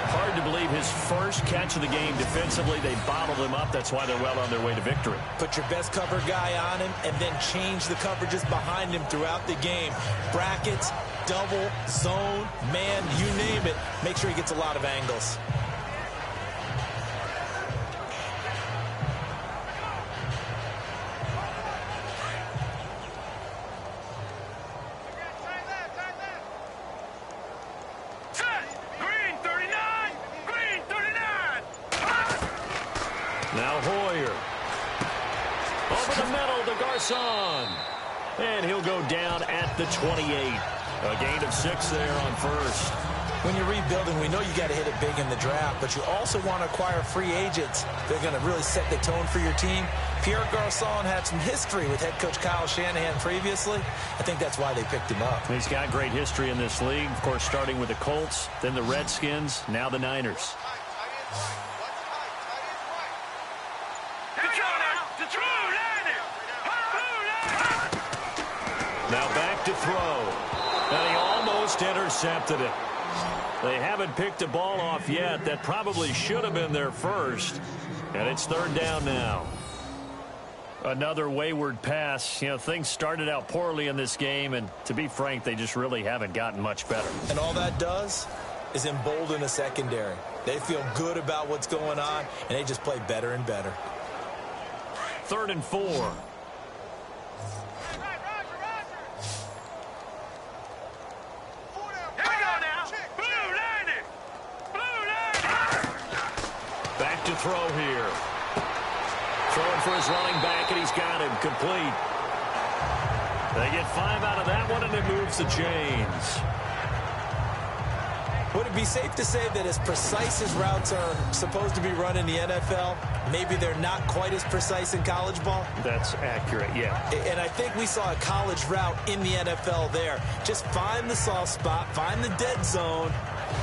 Hard to believe his first catch of the game defensively. They bottled him up. That's why they're well on their way to victory. Put your best cover guy on him and then change the coverages behind him throughout the game. Brackets, double, zone, man, you name it. Make sure he gets a lot of angles. Now Hoyer. Over the middle to Garcon. And he'll go down at the 28. A gain of 6 there on first. When you're rebuilding, we know you got to hit it big in the draft, but you also want to acquire free agents. They're going to really set the tone for your team. Pierre Garcon had some history with head coach Kyle Shanahan previously. I think that's why they picked him up. He's got great history in this league. Of course, starting with the Colts, then the Redskins, now the Niners. Now back to throw. And he almost intercepted it. They haven't picked a ball off yet. That probably should have been their first. And it's third down now. Another wayward pass. You know, things started out poorly in this game, and to be frank, they just really haven't gotten much better. And all that does is embolden a secondary. They feel good about what's going on, and they just play better and better. 3rd and 4. throw here. Throwing for his running back, and he's got him complete. They get 5 out of that one, and it moves the chains. Would it be safe to say that as precise as routes are supposed to be run in the NFL, maybe they're not quite as precise in college ball? That's accurate, yeah. And I think we saw a college route in the NFL there. Just find the soft spot, find the dead zone,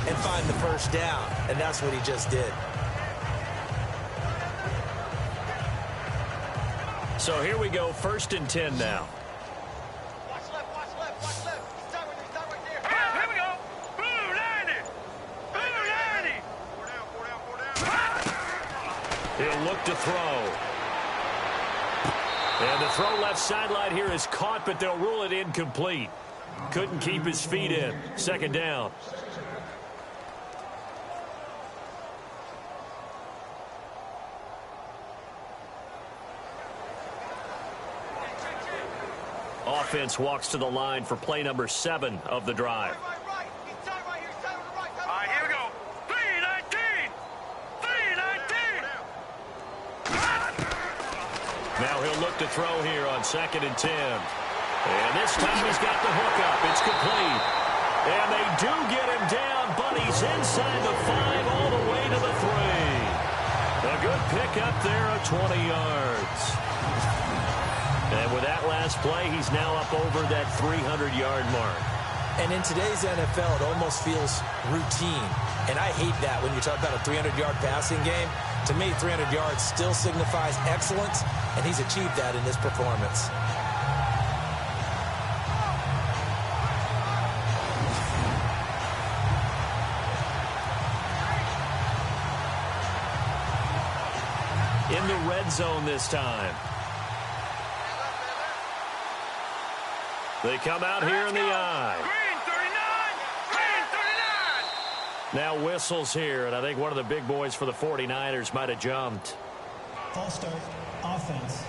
and find the first down. And that's what he just did. So here we go, 1st and 10 now. Watch left, watch left, watch left. Start right there. Here we go. Boom, 90. Boom, 90. He'll look to throw. And the throw left sideline here is caught, but they'll rule it incomplete. Couldn't keep his feet in. 2nd down. Offense walks to the line for play number 7 of the drive. All right, here we go. 319. 319. Now he'll look to throw here on 2nd and 10. And this time he's got the hook up. It's complete. And they do get him down, but he's inside the 5 all the way to the 3. A good pickup there of 20 yards. And with that last play, he's now up over that 300-yard mark. And in today's NFL, it almost feels routine. And I hate that when you talk about a 300-yard passing game. To me, 300 yards still signifies excellence, and he's achieved that in this performance. In the red zone this time. They come out here in the eye. Green 39. Green 39. Now whistles here, and I think one of the big boys for the 49ers might have jumped. False start. Offense.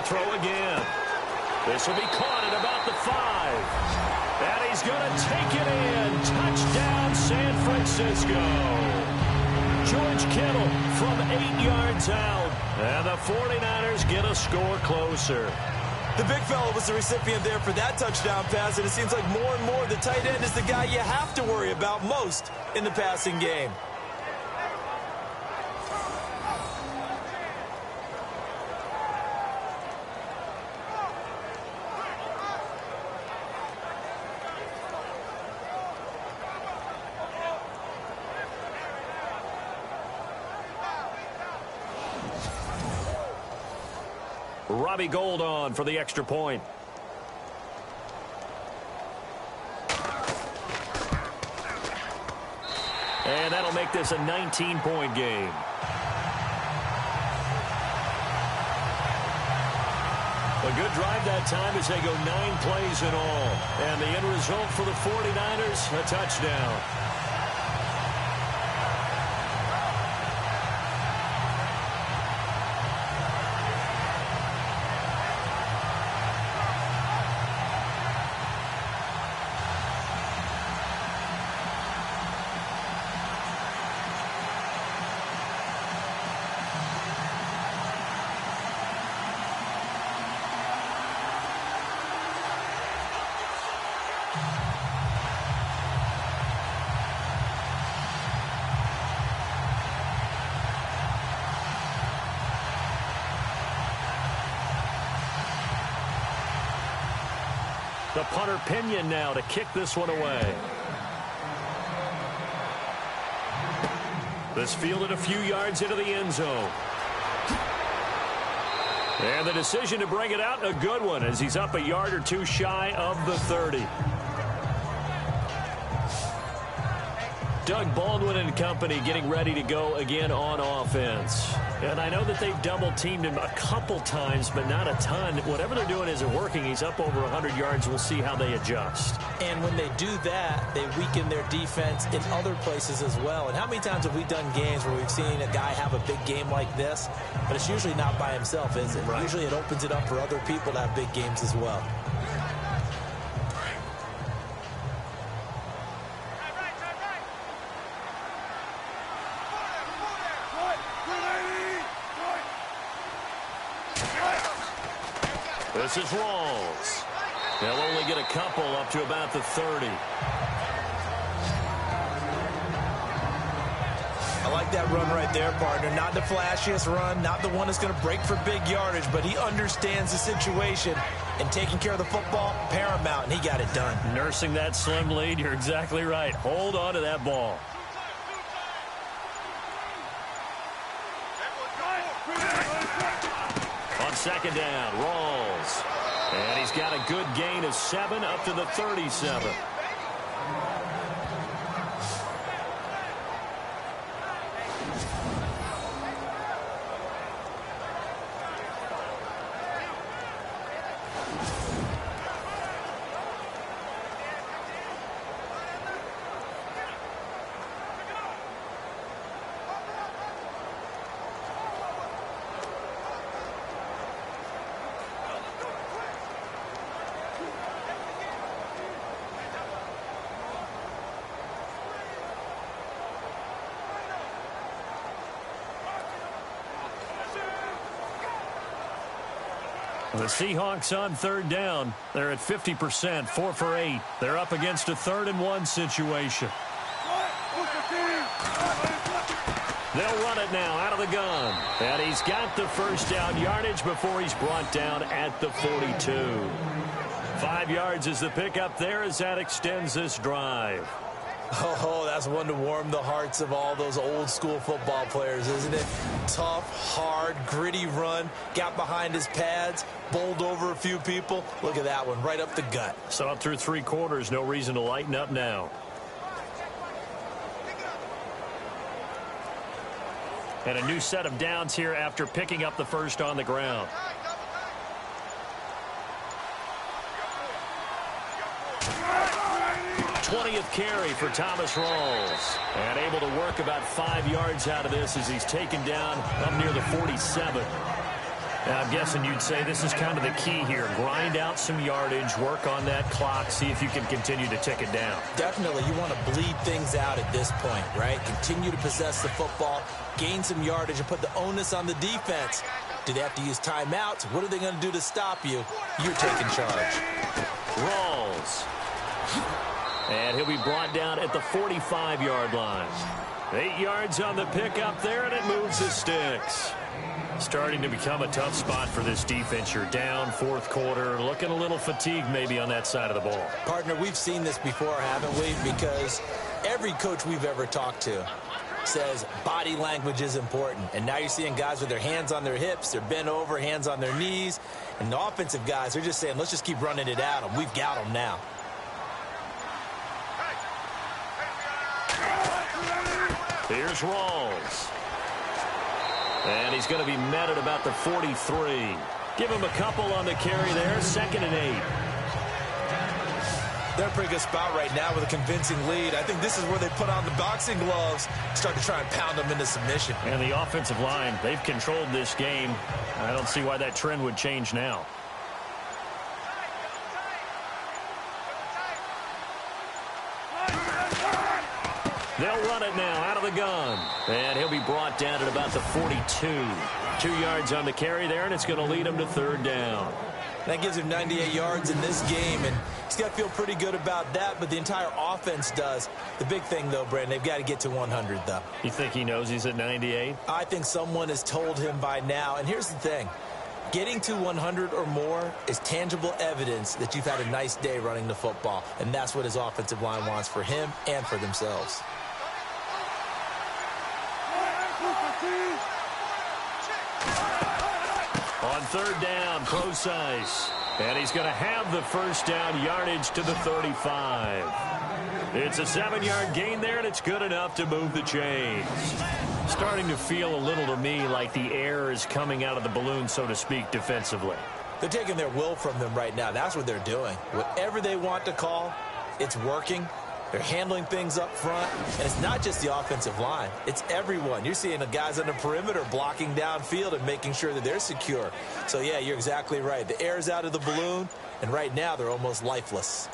Throw again. This will be caught at about the 5. And he's going to take it in. Touchdown, San Francisco. George Kittle from 8 yards out. And the 49ers get a score closer. The big fella was the recipient there for that touchdown pass, and it seems like more and more the tight end is the guy you have to worry about most in the passing game. Robbie Gould on for the extra point. And that'll make this a 19-point game. A good drive that time as they go 9 plays in all. And the end result for the 49ers, a touchdown. The punter Pinion now to kick this one away. This fielded a few yards into the end zone. And the decision to bring it out, a good one, as he's up a yard or two shy of the 30. Doug Baldwin and company getting ready to go again on offense. And I know that they've double-teamed him a couple times, but not a ton. Whatever they're doing isn't working. He's up over 100 yards. We'll see how they adjust. And when they do that, they weaken their defense in other places as well. And how many times have we done games where we've seen a guy have a big game like this, but it's usually not by himself, is it? Right. Usually it opens it up for other people to have big games as well. This is Rawls. They'll only get a couple up to about the 30. I like that run right there, partner. Not the flashiest run, not the one that's going to break for big yardage, but he understands the situation, and taking care of the football, paramount, and he got it done. Nursing that slim lead, you're exactly right. Hold on to that ball. On second down, Rawls. And he's got a good gain of 7 up to the 37. The Seahawks on third down. They're at 50%, 4 for 8. They're up against a 3rd and 1 situation. They'll run it now out of the gun. And he's got the first down yardage before he's brought down at the 42. 5 yards is the pickup there as that extends this drive. Oh, that's one to warm the hearts of all those old school football players, isn't it? Tough, hard, gritty run. Got behind his pads, bowled over a few people. Look at that one, right up the gut. So up through 3 quarters, no reason to lighten up now. And a new set of downs here after picking up the first on the ground. 20th carry for Thomas Rawls. And able to work about 5 yards out of this as he's taken down up near the 47. Now, I'm guessing you'd say this is kind of the key here. Grind out some yardage, work on that clock, see if you can continue to tick it down. Definitely. You want to bleed things out at this point, right? Continue to possess the football, gain some yardage, and put the onus on the defense. Do they have to use timeouts? What are they going to do to stop you? You're taking charge. Rawls. And he'll be brought down at the 45-yard line. 8 yards on the pickup there, and it moves the sticks. Starting to become a tough spot for this defense. You're down 4th quarter, looking a little fatigued maybe on that side of the ball. Partner, we've seen this before, haven't we? Because every coach we've ever talked to says body language is important. And now you're seeing guys with their hands on their hips, they're bent over, hands on their knees. And the offensive guys, they're just saying, let's just keep running it at them. We've got them now. Here's Rawls. And he's going to be met at about the 43. Give him a couple on the carry there. 2nd and 8. They're in a pretty good spot right now with a convincing lead. I think this is where they put on the boxing gloves, start to try and pound them into submission. And the offensive line, they've controlled this game. I don't see why that trend would change now. They'll run it now out of the gun. And he'll be brought down at about the 42. 2 yards on the carry there, and it's going to lead him to 3rd down. That gives him 98 yards in this game, and he's got to feel pretty good about that, but the entire offense does. The big thing, though, Brandon, they've got to get to 100, though. You think he knows he's at 98? I think someone has told him by now, and here's the thing. Getting to 100 or more is tangible evidence that you've had a nice day running the football, and that's what his offensive line wants for him and for themselves. On 3rd down, Procise. And he's going to have the first down yardage to the 35. It's a 7-yard gain there, and it's good enough to move the chains. Starting to feel a little to me like the air is coming out of the balloon, so to speak, defensively. They're taking their will from them right now. That's what they're doing. Whatever they want to call, it's working. They're handling things up front. And it's not just the offensive line. It's everyone. You're seeing the guys on the perimeter blocking downfield and making sure that they're secure. So, yeah, you're exactly right. The air's out of the balloon, and right now they're almost lifeless.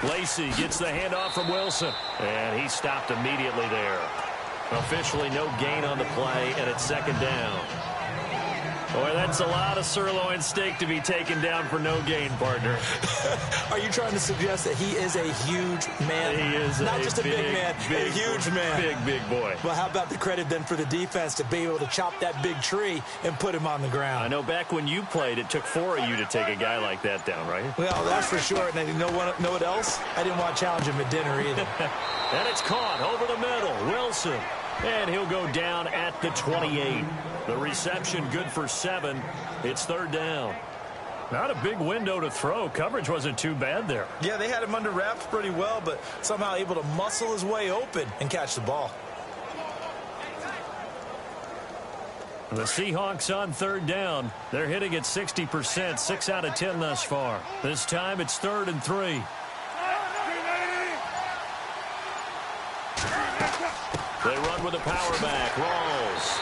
Lacey gets the handoff from Wilson, and he stopped immediately there. Officially no gain on the play, and it's second down. Boy, that's a lot of sirloin steak to be taken down for no gain, partner. Are you trying to suggest that he is a huge man? He is not just a big man, a huge man. Big boy. Well, how about the credit then for the defense to be able to chop that big tree and put him on the ground? I know back when you played, it took 4 of you to take a guy like that down, right? Well, that's for sure. And you know what else? I didn't want to challenge him at dinner either. And it's caught over the middle. Wilson. And he'll go down at the 28. The reception good for 7. It's third down. Not a big window to throw. Coverage wasn't too bad there. Yeah, they had him under wraps pretty well, but somehow able to muscle his way open and catch the ball. The Seahawks on third down. They're hitting at 60%, 6 out of 10 thus far. This time it's 3rd and 3. They run with a power back. Rawls.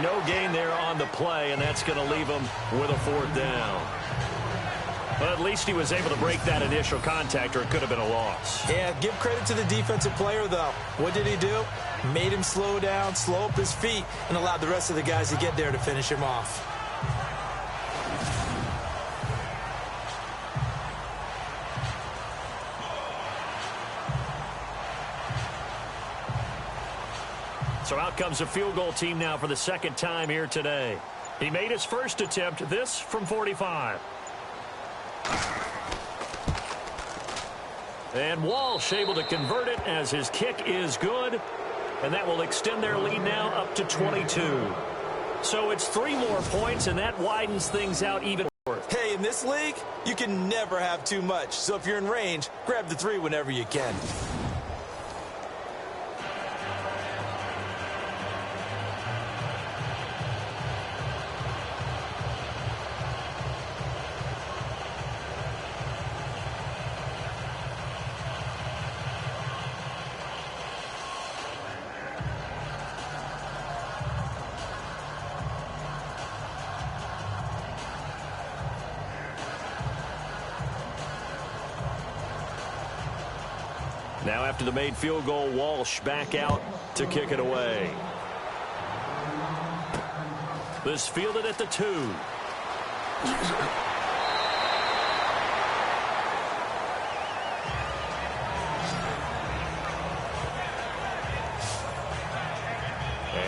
No gain there on the play, and that's going to leave him with a 4th down. But at least he was able to break that initial contact, or it could have been a loss. Yeah, give credit to the defensive player, though. What did he do? Made him slow down, slow up his feet, and allowed the rest of the guys to get there to finish him off. So out comes a field goal team now for the second time here today. He made his first attempt, this from 45. And Walsh able to convert it as his kick is good. And that will extend their lead now up to 22. So it's 3 more points, and that widens things out even more. Hey, in this league, you can never have too much. So if you're in range, grab the 3 whenever you can. Now after the made field goal, Walsh back out to kick it away. This fielded at the 2.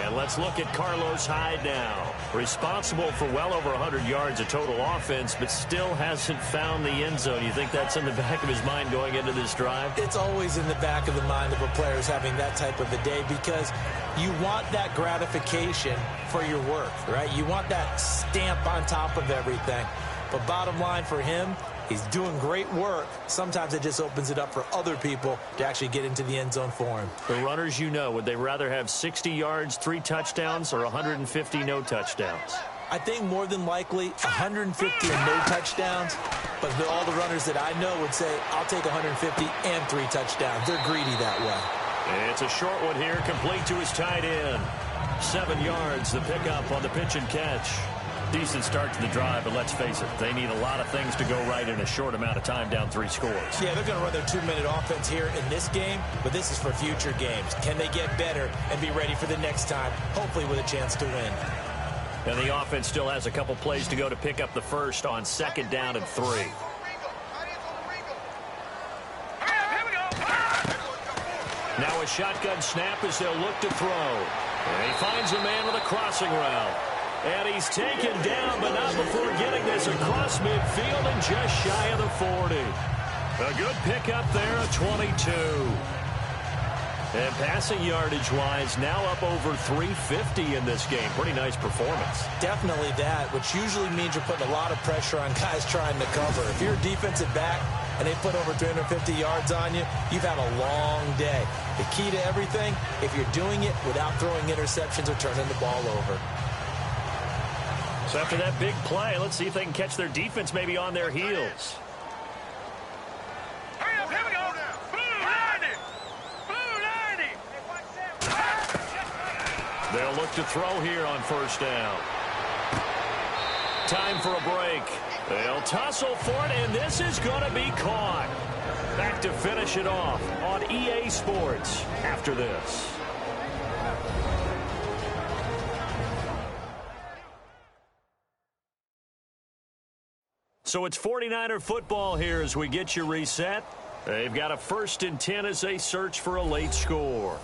And let's look at Carlos Hyde now. Responsible for well over 100 yards of total offense, but still hasn't found the end zone. You think that's in the back of his mind going into this drive? It's always in the back of the mind of a player who's having that type of a day, because you want that gratification for your work, right? You want that stamp on top of everything. But bottom line for him, he's doing great work. Sometimes it just opens it up for other people to actually get into the end zone for him. The runners, you know, would they rather have 60 yards, 3 touchdowns, or 150 no touchdowns? I think more than likely 150 and no touchdowns. But all the runners that I know would say, I'll take 150 and 3 touchdowns. They're greedy that way. It's a short one here, complete to his tight end. 7 yards, the pickup on the pitch and catch. Decent start to the drive, but let's face it, they need a lot of things to go right in a short amount of time, down 3 scores. Yeah, they're going to run their 2-minute offense here in this game, but this is for future games. Can they get better and be ready for the next time, hopefully with a chance to win? And the offense still has a couple plays to go to pick up the first on 2nd down and 3. Now a shotgun snap as they'll look to throw. And he finds a man with a crossing route. And he's taken down, but not before getting this across midfield and just shy of the 40. A good pickup there, a 22. And passing yardage-wise, now up over 350 in this game. Pretty nice performance. Definitely that, which usually means you're putting a lot of pressure on guys trying to cover. If you're a defensive back and they put over 350 yards on you, you've had a long day. The key to everything, if you're doing it without throwing interceptions or turning the ball over. So after that big play, let's see if they can catch their defense maybe on their heels. They'll look to throw here on first down. Time for a break. They'll tussle for it, and this is going to be caught. Back to finish it off on EA Sports after this. So it's 49er football here as we get you reset. They've got a 1st and 10 as they search for a late score.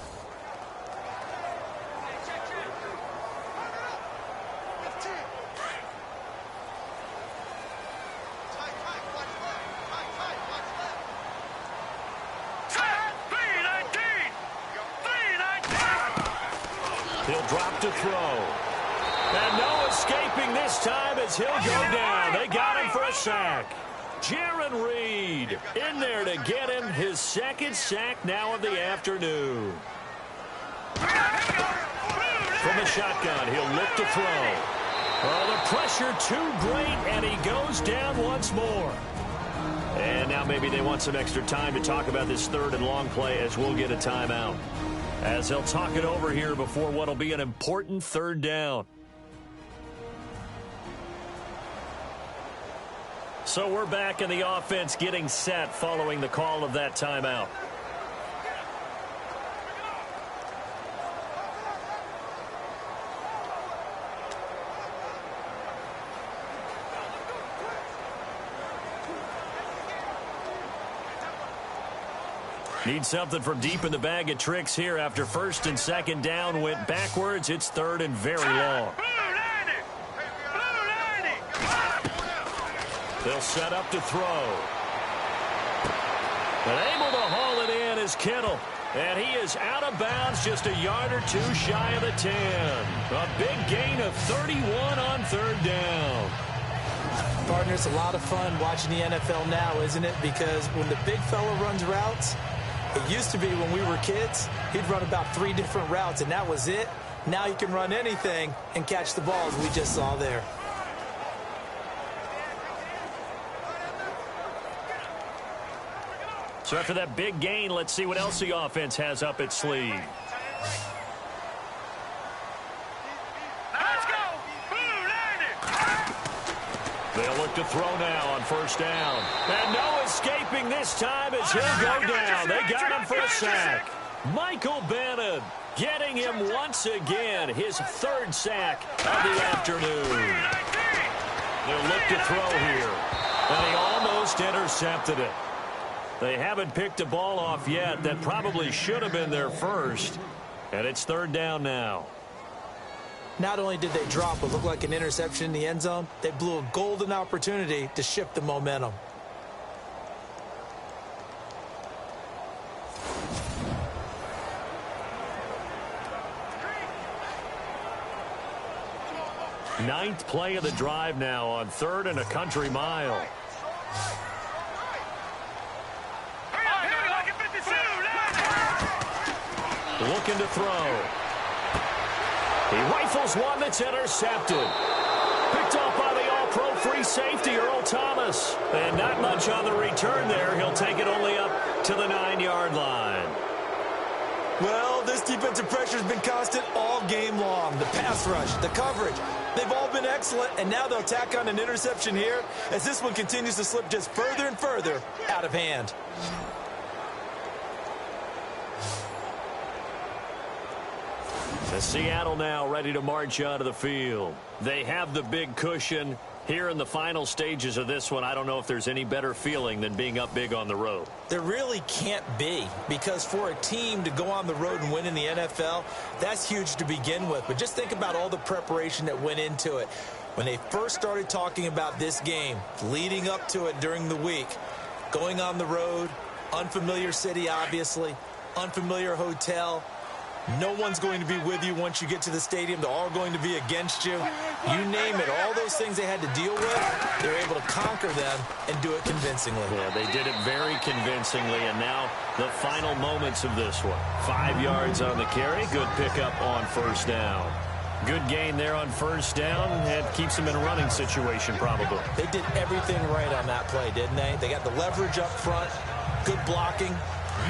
He'll drop to throw. And no escaping this time as he'll go down. They got him for a sack. Jaron Reed in there to get him his 2nd sack now of the afternoon. From the shotgun, he'll look to throw. Oh, the pressure too great, and he goes down once more. And now maybe they want some extra time to talk about this 3rd and long play as we'll get a timeout. As they'll talk it over here before what will be an important 3rd down. So we're back in the offense getting set following the call of that timeout. Need something from deep in the bag of tricks here after 1st and 2nd down went backwards. It's 3rd and very long. They'll set up to throw. And able to haul it in is Kittle. And he is out of bounds just a yard or two shy of the 10. A big gain of 31 on 3rd down. Partners, a lot of fun watching the NFL now, isn't it? Because when the big fella runs routes, it used to be when we were kids, he'd run about 3 different routes, and that was it. Now you can run anything and catch the ball, as we just saw there. So after that big gain, let's see what else the offense has up its sleeve. Let's go! They'll look to throw now on 1st down. And no escaping this time as he'll go down. They got him for a sack. Michael Bannon getting him once again, his 3rd sack of the afternoon. They'll look to throw here. And he almost intercepted it. They haven't picked a ball off yet. That probably should have been their first. And it's 3rd down now. Not only did they drop what looked like an interception in the end zone, they blew a golden opportunity to shift the momentum. Ninth play of the drive now on 3rd and a country mile. Looking to throw. He rifles one that's intercepted. Picked off by the all-pro free safety, Earl Thomas. And not much on the return there. He'll take it only up to the 9-yard line. Well, this defensive pressure has been constant all game long. The pass rush, the coverage, they've all been excellent, and now they'll tack on an interception here as this one continues to slip just further and further out of hand. The Seattle now ready to march onto the field. They have the big cushion. Here in the final stages of this one, I don't know if there's any better feeling than being up big on the road. There really can't be, because for a team to go on the road and win in the NFL, that's huge to begin with. But just think about all the preparation that went into it. When they first started talking about this game, leading up to it during the week, going on the road, unfamiliar city, obviously, unfamiliar hotel. No one's going to be with you once you get to the stadium. They're all going to be against you. You name it, all those things they had to deal with, they were able to conquer them and do it convincingly. Yeah, they did it very convincingly, and now the final moments of this one. 5 yards on the carry. Good pickup on first down. Good gain there on first down, and keeps them in a running situation probably. They did everything right on that play, didn't they? They got the leverage up front, good blocking,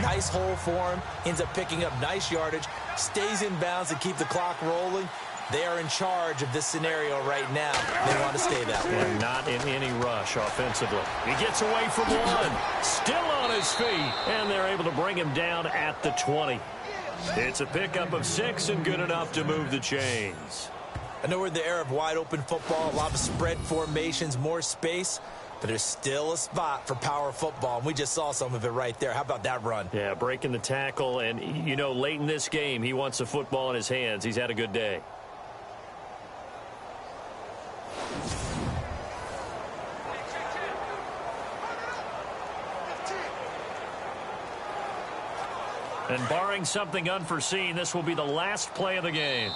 nice hole for him, ends up picking up nice yardage, stays in bounds to keep the clock rolling. They are in charge of this scenario right now. They want to stay that way. And not in any rush offensively. He gets away from one, still on his feet, and they're able to bring him down at the 20. It's a pickup of 6 and good enough to move the chains. I know we're in the era of wide-open football, a lot of spread formations, more space, but there's still a spot for power football, and we just saw some of it right there. How about that run? Yeah, breaking the tackle, and, you know, late in this game, he wants the football in his hands. He's had a good day. And barring something unforeseen, this will be the last play of the game.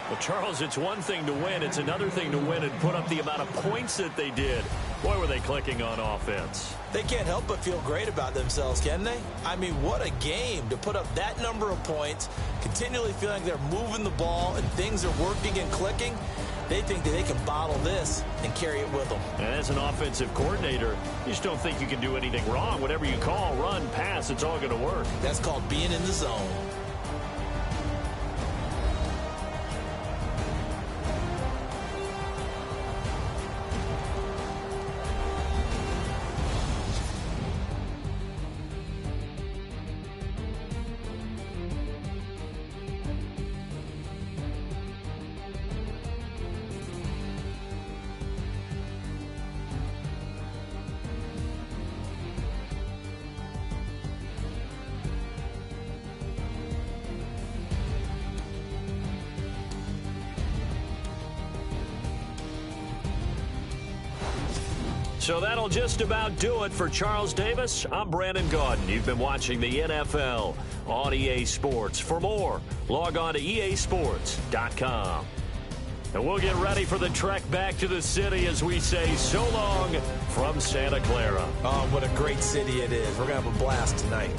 Well, Charles, it's one thing to win. It's another thing to win and put up the amount of points that they did. Boy, were they clicking on offense. They can't help but feel great about themselves, can they? I mean, what a game to put up that number of points, continually feeling they're moving the ball and things are working and clicking. They think that they can bottle this and carry it with them. And as an offensive coordinator, you just don't think you can do anything wrong. Whatever you call, run, pass, it's all going to work. That's called being in the zone. So that'll just about do it for Charles Davis. I'm Brandon Gaudin. You've been watching the NFL on EA Sports. For more, log on to easports.com. And we'll get ready for the trek back to the city as we say so long from Santa Clara. Oh, what a great city it is. We're going to have a blast tonight.